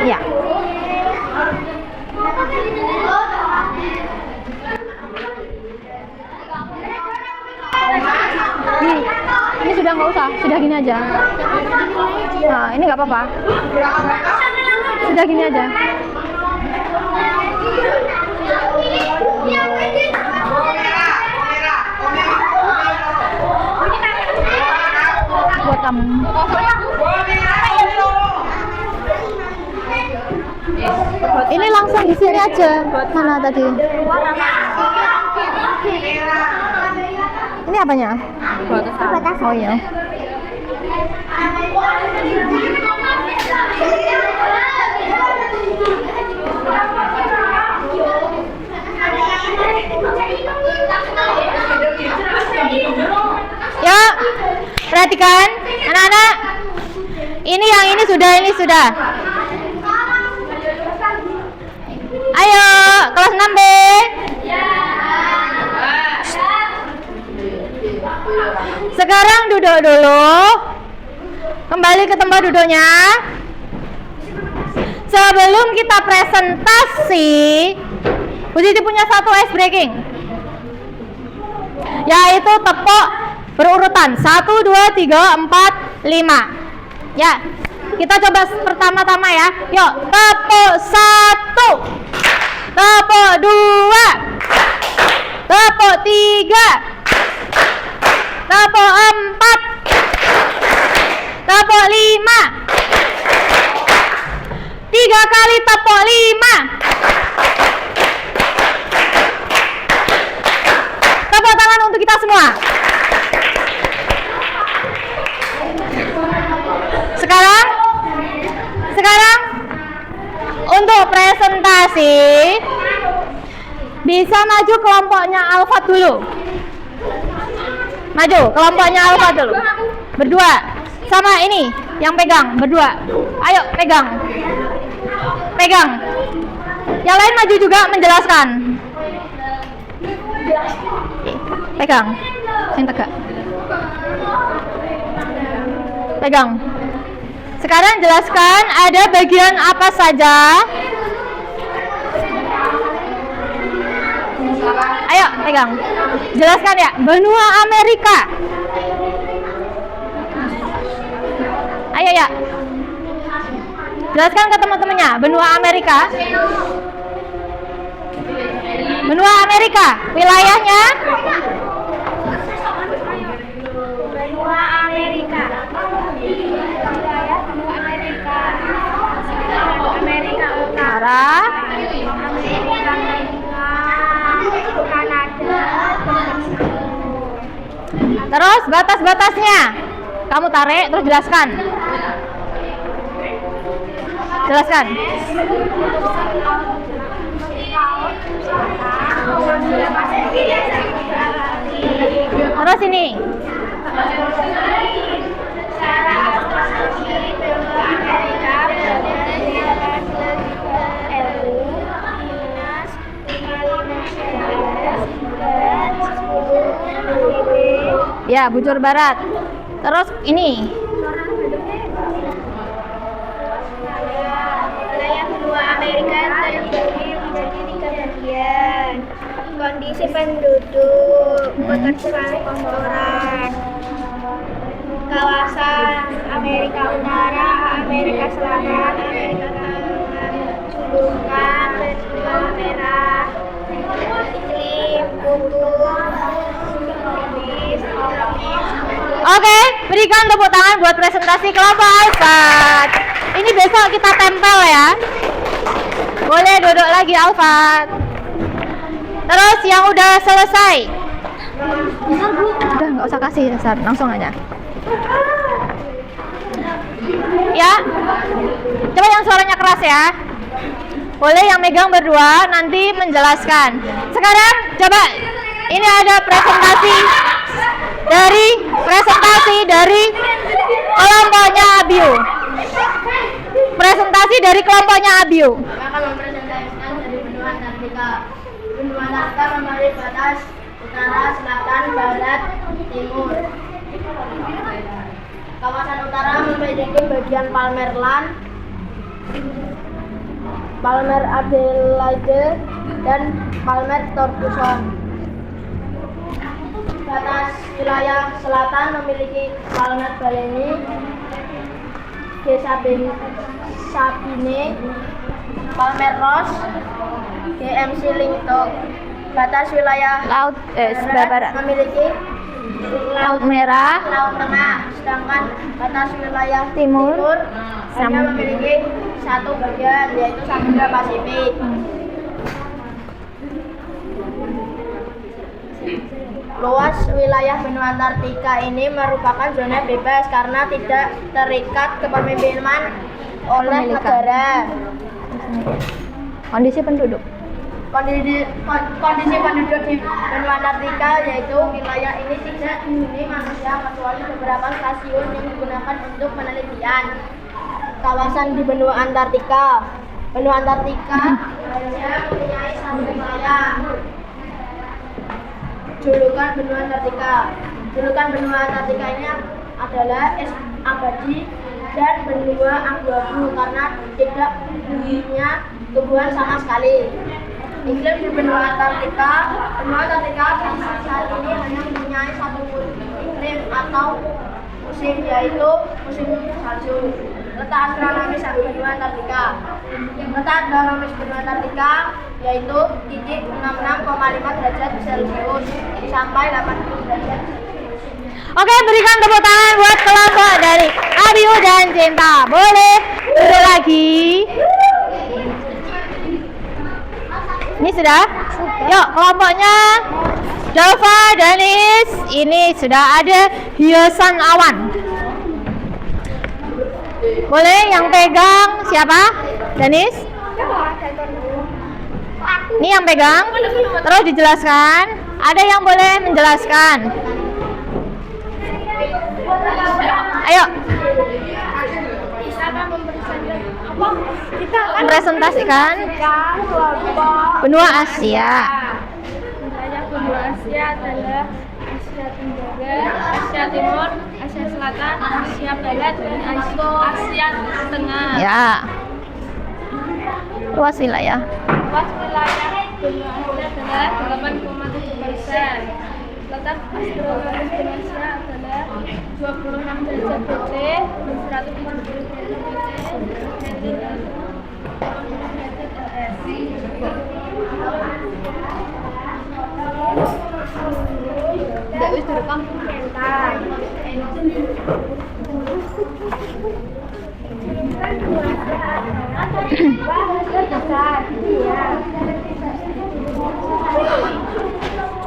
Speaker 1: Ya. Ini sudah nggak usah, sudah gini aja. Nah, ini nggak apa-apa. Sudah gini aja. Buat kamu. Ini langsung di sini aja. Mana tadi? Ini apanya? Oh iya. Yuk, perhatikan anak-anak. Ini yang ini sudah. Ayo, kelas 6B. Sekarang duduk dulu. Kembali ke tempat duduknya. Sebelum kita presentasi, Bu Siti punya satu ice breaking, yaitu tepuk berurutan 1, 2, 3, 4, 5. Ya, kita coba pertama-tama ya. Yuk, tepuk 1, tepuk 2, tepuk 3, tepuk 4, tepuk 5. 3 kali tepuk 5. Tepuk tangan untuk kita semua. Sekarang untuk presentasi bisa maju kelompoknya Alfa dulu. Maju kelompoknya Alfa dulu. Berdua. Sama ini yang pegang berdua. Ayo pegang. Yang lain maju juga menjelaskan. Pegang. Yang tegak. Pegang. Sekarang jelaskan ada bagian apa saja. Ayo pegang. Jelaskan ya. Benua Amerika. Ayo ya. Jelaskan ke teman-temannya. Benua Amerika. Benua Amerika. Wilayahnya.
Speaker 2: Benua Amerika. Amerika
Speaker 1: Utara.
Speaker 2: Kanada.
Speaker 1: Terus batas-batasnya. Kamu tarik terus jelaskan. Terus ini. Ya, bujur barat. Terus ini.
Speaker 2: Wilayah benua Amerika terbagi menjadi 3 bagian. Kondisi penduduk, persemakmuran, kawasan Amerika Utara, Amerika Selatan, Amerika Tengah, sulungkan, benua merah, iklim, kutub, tropis.
Speaker 1: Oke, berikan tepuk tangan buat presentasi kelompok Alfat. Ini besok kita tempel ya. Boleh duduk lagi Alfat. Terus yang udah selesai. Udah nggak usah kasih dasar, langsung aja. Ya. Coba yang suaranya keras ya. Boleh yang megang berdua nanti menjelaskan. Sekarang coba ini ada presentasi dari kelompoknya Abiu. Presentasi dari kelompoknya Abiu.
Speaker 2: Akan mempresentasikan dari benua Antartika. Benua Antartika memiliki batas utara, selatan, barat, timur. Kawasan utara memiliki bagian Palmer Land, Palmer Adelaide, dan Palmer Tortuson. Batas wilayah selatan memiliki Palmer Baleni, G. Sabine, Palmer Ross, GMC Lingtok. Batas wilayah
Speaker 1: Laut barat.
Speaker 2: memiliki
Speaker 1: Laut Merah,
Speaker 2: Laut Tengah, sedangkan batas wilayah
Speaker 1: Timur,
Speaker 2: hanya memiliki satu bagian, yaitu Samudra Pasifik. Luas wilayah benua Antartika ini merupakan zona bebas karena tidak terikat kepemimpinan oleh negara.
Speaker 1: Kondisi penduduk.
Speaker 2: Kondisi penduduk di benua Antartika yaitu wilayah ini tidak dihuni manusia kecuali beberapa stasiun yang digunakan untuk penelitian. Kawasan di benua Antartika. Benua Antartika hanya mempunyai satu wilayah. Julukan benua Antartika. Julukan benua Antartika ini adalah es abadi dan benua abu-abu karena tidak punya tumbuhan sama sekali. Iklim di benua Antartika saat ini hanya mempunyai satu iklim atau musim, yaitu musim salju. Letak astronomis benua Antartika. Letak astronomis benua Antartika yaitu titik 66,5 derajat Celcius sampai 80 derajat Celcius.
Speaker 1: Oke, berikan tepuk tangan buat kelompok dari Abiu dan Cinta. Boleh duduk lagi. Ini sudah? Yuk, kelompoknya Dava, Danis. Ini sudah ada hiasan awan. Boleh yang pegang siapa? Danis? Ini yang pegang. Terus dijelaskan. Ada yang boleh menjelaskan? Ayo.
Speaker 2: Kita akan
Speaker 1: presentasikan benua Asia.
Speaker 2: Wilayah benua Asia adalah Asia Tenggara, Asia Timur, Asia Selatan, Asia Barat, dan Asia Tengah.
Speaker 1: Ya. Luas wilayah.
Speaker 2: Luas wilayah benua Asia adalah 8,7%. Letak astronomis benua Asia adalah 26 derajat BC dan 170 derajat Tidak wis direkam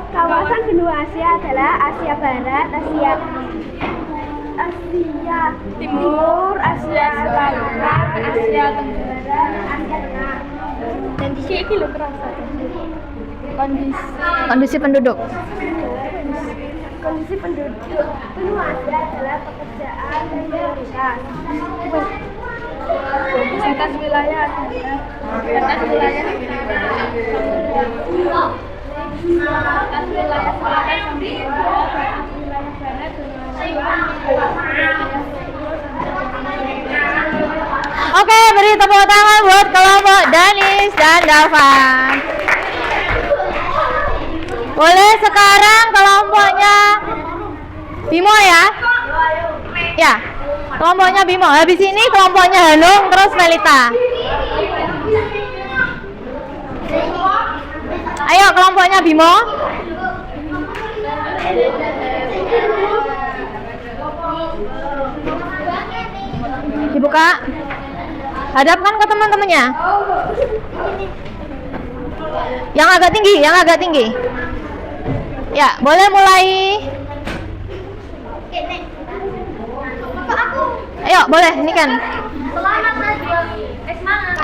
Speaker 2: Kawasan benua Asia adalah Asia Barat, Asia Timur, Asia Selatan, Asia Tenggara, Asia Tengah. Dan di sini lo kerasa
Speaker 1: Kondisi penduduk.
Speaker 2: Kondisi penduduk benua Asia adalah pekerjaan dan prioritas. Batas wilayah adalah batas wilayah selatan sampai batas wilayah barat
Speaker 1: Oke, beri tepuk tangan buat kelompok Danis dan Davan. Boleh sekarang kelompoknya Bimo ya? Ya, kelompoknya Bimo. Habis ini kelompoknya Hanung terus Melita. Ayo kelompoknya Bimo. Dibuka. Hadapkan ke teman-temannya. Yang agak tinggi. Ya, boleh mulai. Ayo, boleh, ini kan.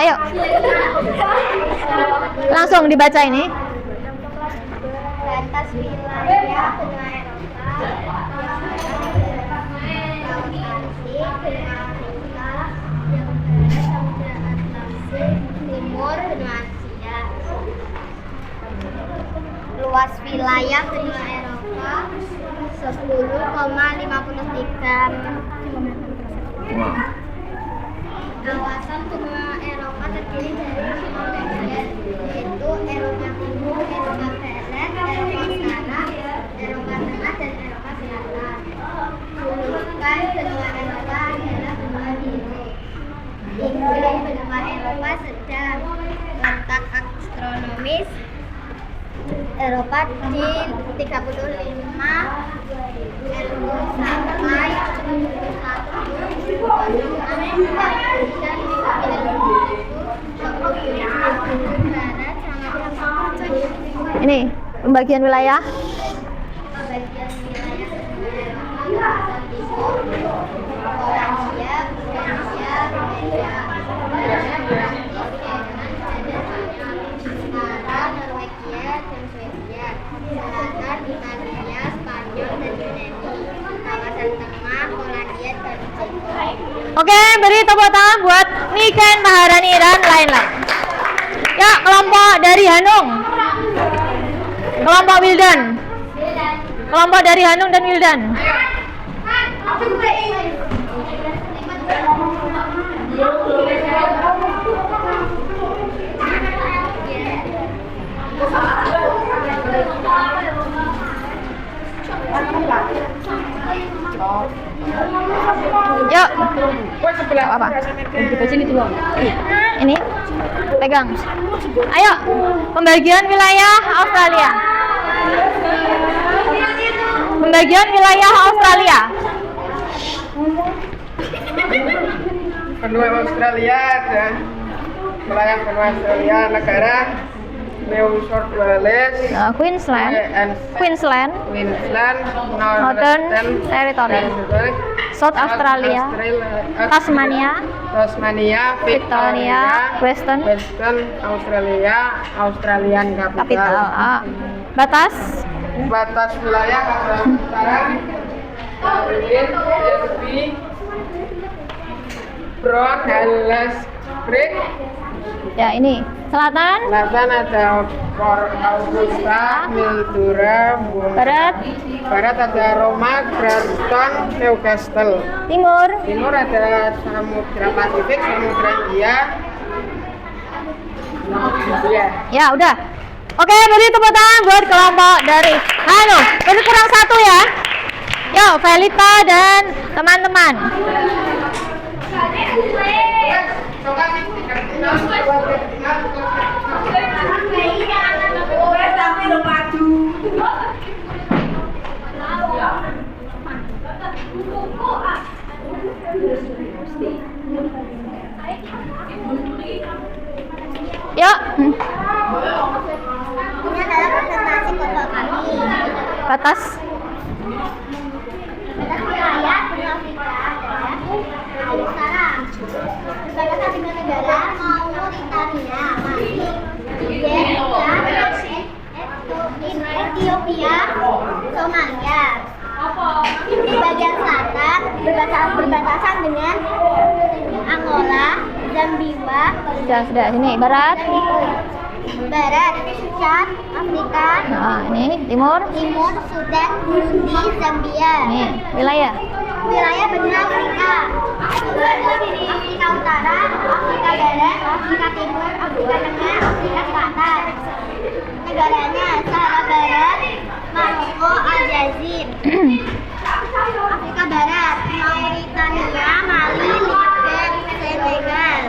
Speaker 1: Ayo. Langsung dibaca ini.
Speaker 2: batas wilayah benua Timur benua Asia. Luas wilayah benua Eropa 10,53 km². Kawasan benua Eropa terdiri dari 5 bagian, yaitu Eropa Timur, Eropa Barat, Eropa Utara, Eropa Tengah, dan Eropa Selatan. Julukan benua Eropa adalah benua biru. Iklim benua Eropa sedang. Letak astronomis Eropa di 35 sampai 71.
Speaker 1: Ini pembagian wilayah.
Speaker 2: Pembagian wilayah Eropa, Timur, Polandia, Bulgaria, Rumania, Prancis, Jerman, dan
Speaker 1: Oke, beri tepuk tangan buat Niken, Maharani, dan lain-lain. Ya, kelompok dari Hanung. Kelompok Wildan. Kelompok dari Hanung dan Wildan. Yuk. Apa? Ini pegang. Ayo, pembagian wilayah Australia. Pembagian wilayah Australia.
Speaker 4: Benua Australia ada wilayah benua Australia, negara New South Wales,
Speaker 1: Queensland,
Speaker 4: Queensland,
Speaker 1: Northern Territory, South Australia, Tasmania,
Speaker 4: Victoria,
Speaker 1: Western
Speaker 4: Australia, Australian
Speaker 1: Capital. Batas
Speaker 4: wilayah utara, Derby, Brown, Halles Creek.
Speaker 1: Ya, ini selatan,
Speaker 4: Ada Port Augusta, Mildura,
Speaker 1: barat,
Speaker 4: ada Roma, Granton, Newcastle.
Speaker 1: timur,
Speaker 4: Ada Samudra Pasifik, Samudra India.
Speaker 1: ya udah. Oke, beri tepuk tangan buat kelompok dari Hanung. Ini kurang satu ya. Yo, Felita dan teman-teman. Yuk.
Speaker 2: Ini adalah presentasi kelompok kami.
Speaker 1: Batas.
Speaker 2: Batas wilayah benua Afrika adalah utara. Berbatasan dengan negara Mauritania, Mali, Ethiopia, Somalia. Di bagian selatan berbatasan dengan Angola, Zambia.
Speaker 1: Sudah sini. Barat,
Speaker 2: Chad, Afrika.
Speaker 1: nah ini timur,
Speaker 2: Sudan, Burundi, Zambia.
Speaker 1: nih wilayah.
Speaker 2: Wilayah benua Afrika. Afrika Utara, Afrika Barat, Afrika Timur, Afrika Tengah, Afrika Selatan. Negaranya Sahara Barat, Maroko, Aljazair. Afrika Barat, Mauritania, Mali, Niger, Senegal.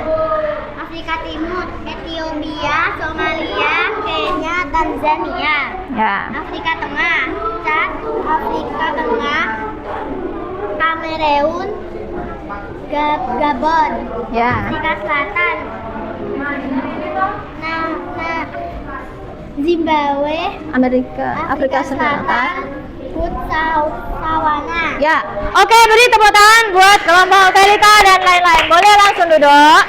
Speaker 2: Afrika Timur, Ethiopia, Somalia, Kenya, Tanzania.
Speaker 1: Ya.
Speaker 2: Afrika Tengah, Chad, Afrika Tengah, Kamerun, Gabon.
Speaker 1: Ya.
Speaker 2: Afrika Selatan, Zimbabwe,
Speaker 1: Afrika Selatan.
Speaker 2: Botswana.
Speaker 1: Ya. Oke, beri tepuk tangan buat kelompok Felita dan lain-lain. Boleh langsung duduk.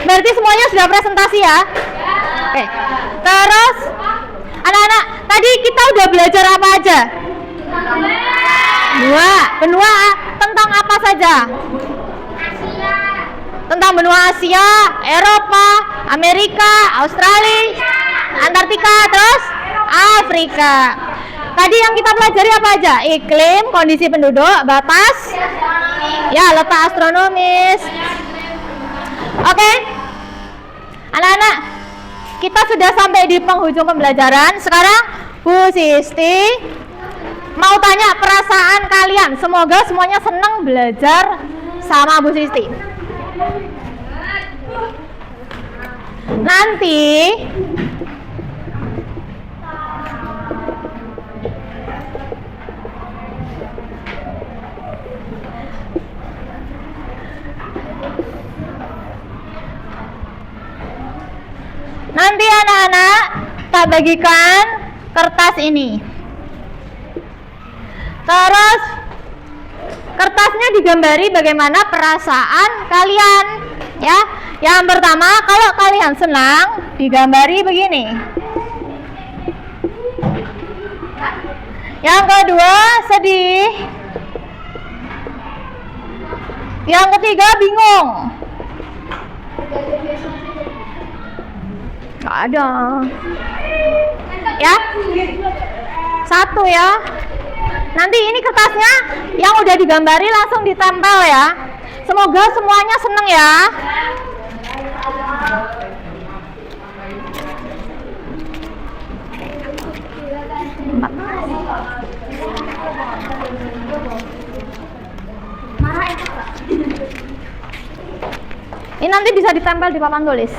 Speaker 1: Berarti semuanya sudah presentasi ya? Oke. Terus anak-anak, tadi kita udah belajar apa aja? Benua tentang apa saja? Tentang benua Asia, Eropa, Amerika, Australia, Antartika, terus Afrika. Tadi yang kita pelajari apa aja? Iklim, kondisi penduduk, batas, ya letak astronomis. Oke, anak-anak, kita sudah sampai di penghujung pembelajaran. Sekarang Bu Sisti mau tanya perasaan kalian. Semoga semuanya senang belajar sama Bu Sisti. Nanti anak-anak tak bagikan kertas ini. Terus kertasnya digambari bagaimana perasaan kalian, ya. Yang pertama, kalau kalian senang, digambari begini. Yang kedua, sedih. Yang ketiga bingung. Nggak ada. Ya. Satu ya. Nanti ini kertasnya yang udah digambari langsung ditempel ya. Semoga semuanya seneng ya. Ini nanti bisa ditempel di papan tulis.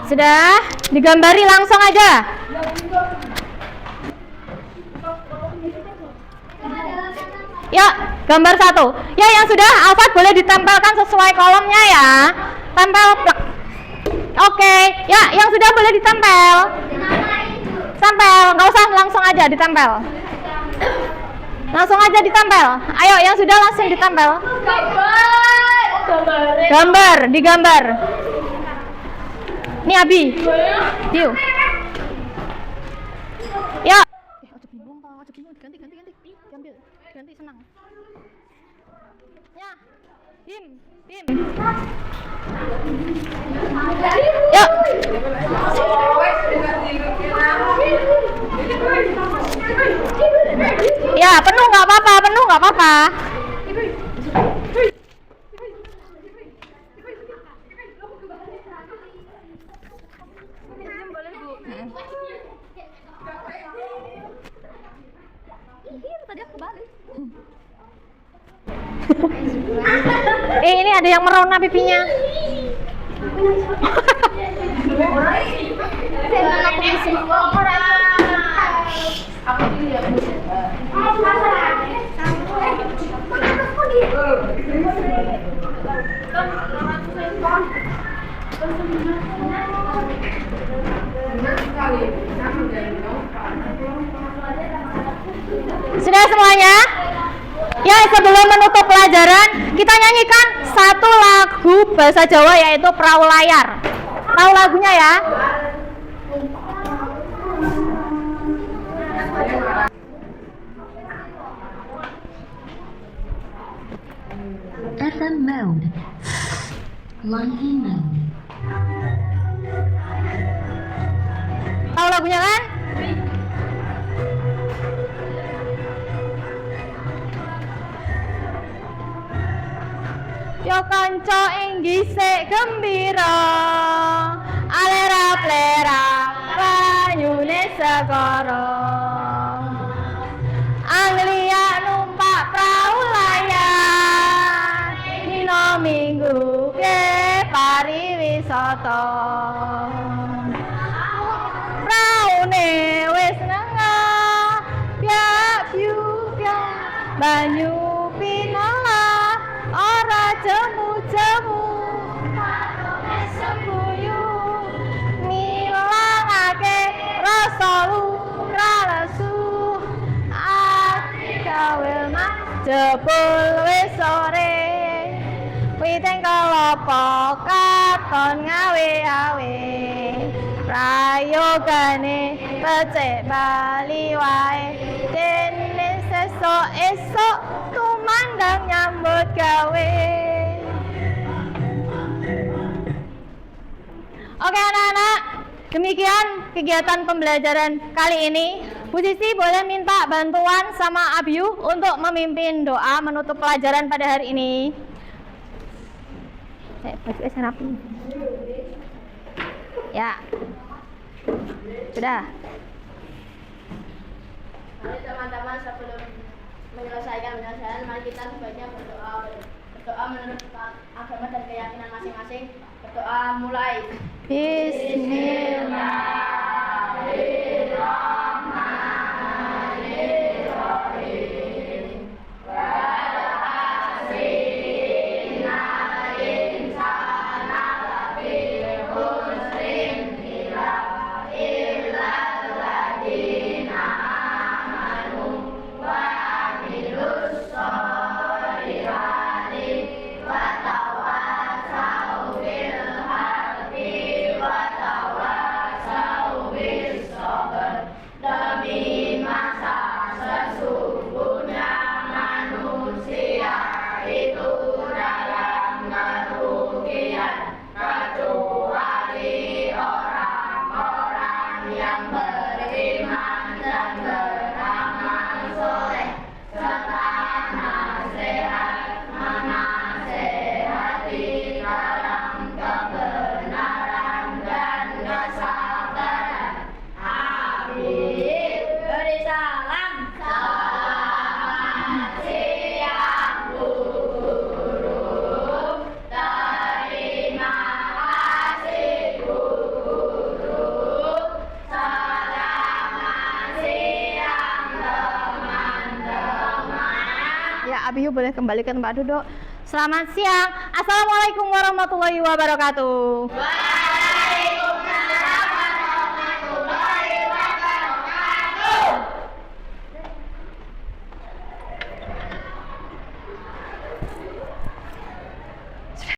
Speaker 1: Sudah digambari langsung aja. Ya, gambar satu. Ya, yang sudah Alfat boleh ditempelkan sesuai kolomnya ya. Tempel plek. Oke, ya, yang sudah boleh ditempel. Tempel, nggak usah, langsung aja ditempel. Langsung aja ditempel. Ayo, yang sudah langsung ditempel. Gambar, digambar. Ini Abi. Diu. Ya. Ganti senang. Ya. Bim. Yuk. Ya, penuh nggak apa-apa. Tadi aku balik. Ini ada yang merona pipinya. Sudah semuanya? Ya, sebelum menutup pelajaran, kita nyanyikan satu lagu bahasa Jawa yaitu Perahu Layar. Tahu lagunya ya?
Speaker 3: FM mode. Line mode.
Speaker 1: Tahu lagunya kan? Yo kanca ing gisik gembira alera plera banyune segara Anglia numpak perahu layar dina minggu ke pariwisata praune wis nengah piak-piuk banyu pinolah ora jemu-jemu sembuyu ngilangake rasa lesu ati kawel mah jebul wis sore witing kelapa katon ngawe-awe prayogane becik bali wae dene sesuk tumandang nyambut gawe. Oke anak-anak, demikian kegiatan pembelajaran kali ini. Bu Sisi boleh minta bantuan sama Abiu untuk memimpin doa menutup pelajaran pada hari ini. Bajunya rapi. Ya. Sudah.
Speaker 2: Mari teman-teman sebelum menyelesaikan pelajaran, mari kita sebaiknya berdoa menurut agama dan keyakinan masing-masing. Berdoa mulai. Bismillahirrahmanirrahim. Wa
Speaker 1: ya. Abiyu boleh kembali ke tempat duduk. Selamat siang. Assalamualaikum warahmatullahi wabarakatuh.